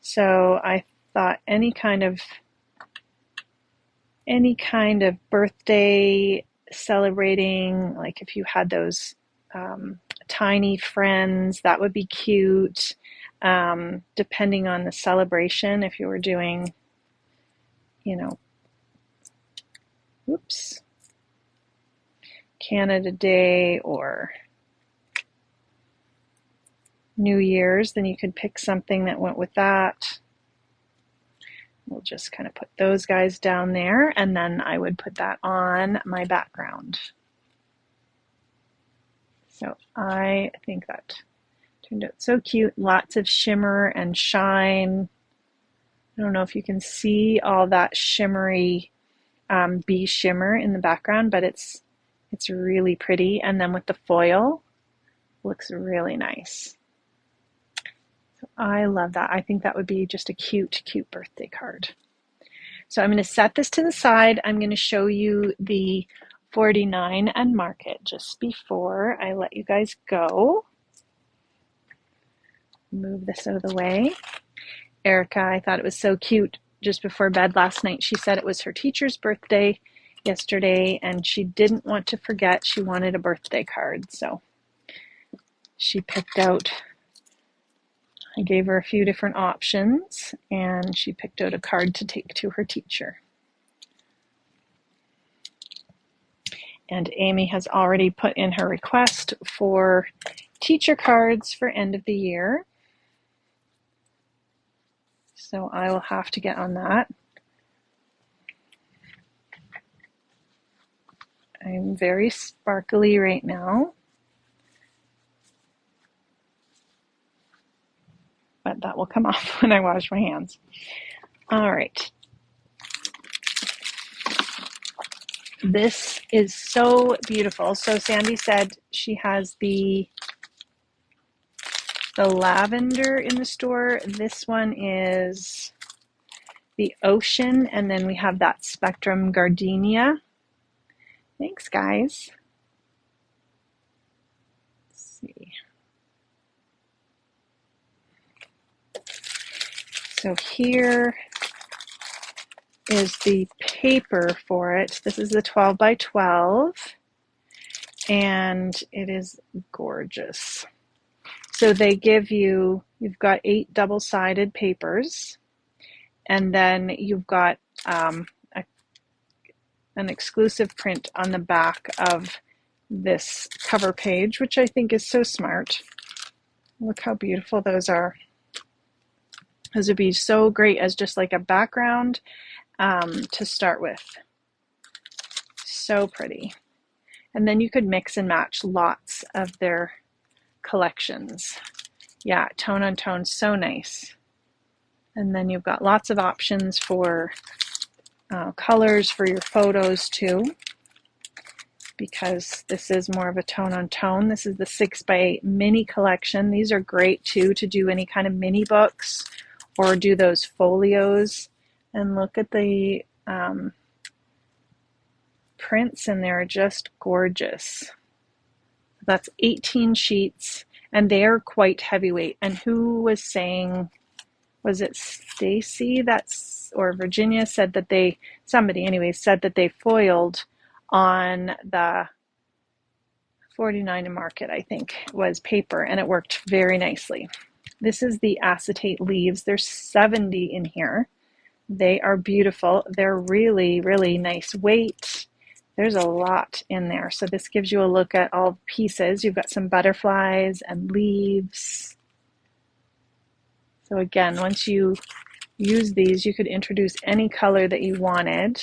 So I thought any kind of birthday celebrating, like if you had those tiny friends, that would be cute. Depending on the celebration, if you were doing, Canada Day or New Year's, then you could pick something that went with that. We'll just kind of put those guys down there, and then I would put that on my background. So I think that turned out so cute. Lots of shimmer and shine. I don't know if you can see all that shimmery bee shimmer in the background, but it's really pretty. And then with the foil, looks really nice. So I love that. I think that would be just a cute, cute birthday card. So I'm going to set this to the side. I'm going to show you the 49 and mark it just before I let you guys go. Move this out of the way. Erica, I thought it was so cute. Just before bed last night, she said it was her teacher's birthday yesterday, and she didn't want to forget. She wanted a birthday card, so she picked out, I gave her a few different options, and she picked out a card to take to her teacher. And Amy has already put in her request for teacher cards for end of the year. So I will have to get on that. I'm very sparkly right now, but that will come off when I wash my hands. All right. This is so beautiful. So Sandy said she has the lavender in the store. This one is the ocean, and then we have that spectrum gardenia. Thanks, guys. Let's see. So here is the paper for it. This is the 12 by 12, and it is gorgeous. So they give you've got 8 double-sided papers, and then you've got an exclusive print on the back of this cover page, which I think is so smart. Look how beautiful those are. Those would be so great as just like a background to start with. So pretty. And then you could mix and match lots of their collections. Yeah, tone on tone, so nice. And then you've got lots of options for colors for your photos too, because this is more of a tone on tone. This is the 6x8 mini collection. These are great too to do any kind of mini books or do those folios. And look at the prints, and they're just gorgeous. That's 18 sheets, and they are quite heavyweight. And who was saying was it Stacy or Virginia said that somebody anyway said that they foiled on the 49 in Market, I think, was paper, and it worked very nicely. This is the acetate leaves. There's 70 in here. They are beautiful. They're really, really nice weight. There's a lot in there. So this gives you a look at all the pieces. You've got some butterflies and leaves. So again, once you use these, you could introduce any color that you wanted.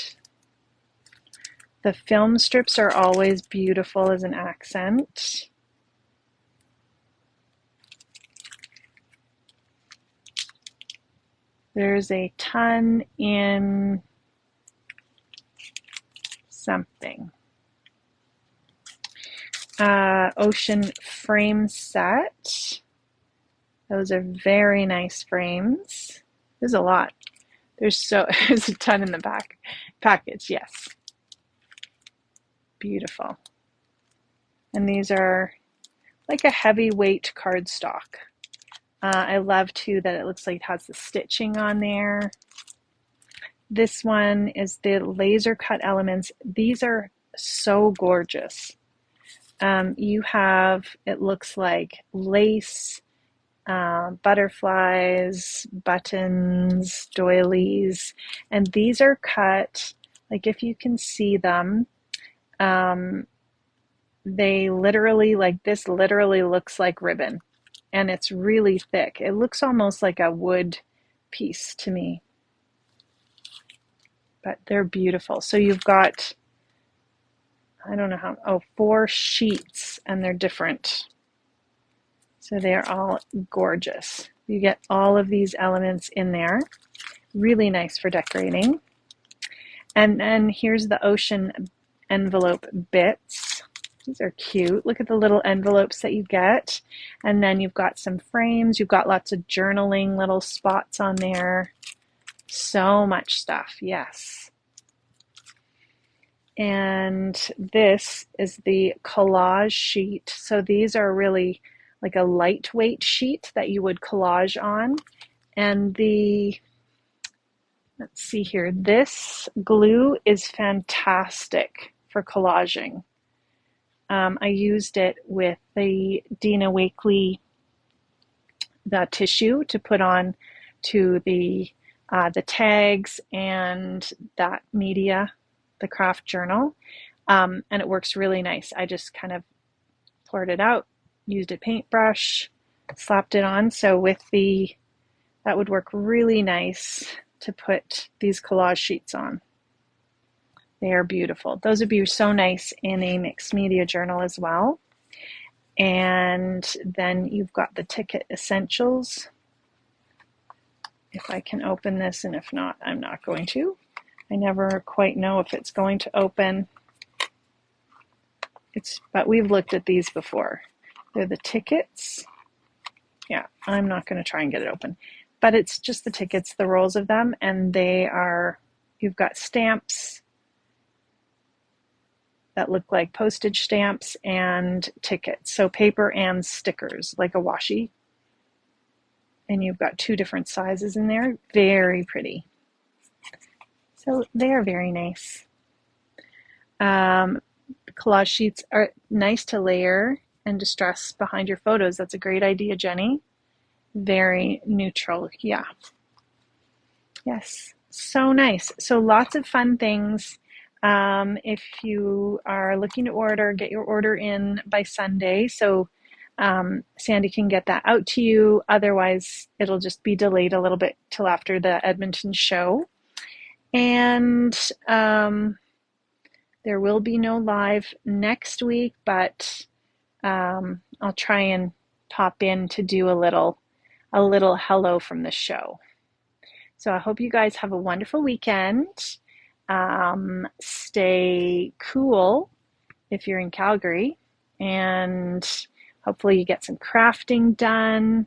The film strips are always beautiful as an accent. There's a ton in something. Ocean frame set. Those are very nice frames. There's a lot. There's a ton in the package, yes. Beautiful. And these are like a heavyweight cardstock. I love too that it looks like it has the stitching on there. This one is the laser cut elements. These are so gorgeous. You have, it looks like lace, butterflies, buttons, doilies, and these are cut, like if you can see them, they literally, like this literally looks like ribbon, and it's really thick. It looks almost like a wood piece to me, but they're beautiful. So you've got, I don't know how, 4 sheets, and they're different. So they're all gorgeous. You get all of these elements in there. Really nice for decorating. And then here's the ocean envelope bits. These are cute. Look at the little envelopes that you get. And then you've got some frames. You've got lots of journaling little spots on there. So much stuff, yes. And this is the collage sheet. So these are really like a lightweight sheet that you would collage on. And let's see here, this glue is fantastic for collaging. I used it with the Dina Wakley, the tissue to put on to the tags and that media, the craft journal, and it works really nice. I just kind of poured it out, used a paintbrush, slapped it on. So that would work really nice to put these collage sheets on. They are beautiful. Those would be so nice in a mixed media journal as well. And then you've got the ticket essentials. If I can open this, and if not, I'm not going to. I never quite know if it's going to open. But we've looked at these before. They're the tickets. Yeah, I'm not going to try and get it open. But it's just the tickets, the rolls of them, and you've got stamps that look like postage stamps and tickets. So paper and stickers, like a washi. And you've got 2 different sizes in there. Very pretty. So they are very nice. Collage sheets are nice to layer and distress behind your photos. That's a great idea, Jenny. Very neutral, yeah. Yes, so nice. So lots of fun things. If you are looking to order, get your order in by Sunday, so Sandy can get that out to you. Otherwise, it'll just be delayed a little bit till after the Edmonton show. And there will be no live next week, but I'll try and pop in to do a little hello from the show. So I hope you guys have a wonderful weekend. Stay cool if you're in Calgary, and hopefully you get some crafting done.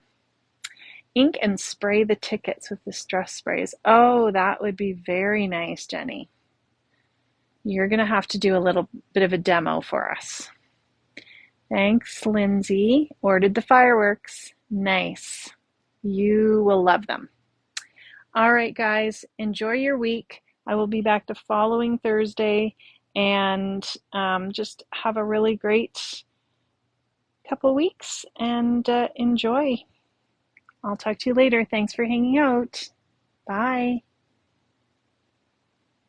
Ink and spray the tickets with the stress sprays. Oh, that would be very nice, Jenny. You're going to have to do a little bit of a demo for us. Thanks, Lindsay. Ordered the fireworks. Nice. You will love them. All right, guys, enjoy your week. I will be back the following Thursday, and just have a really great couple weeks and enjoy. I'll talk to you later. Thanks for hanging out. Bye.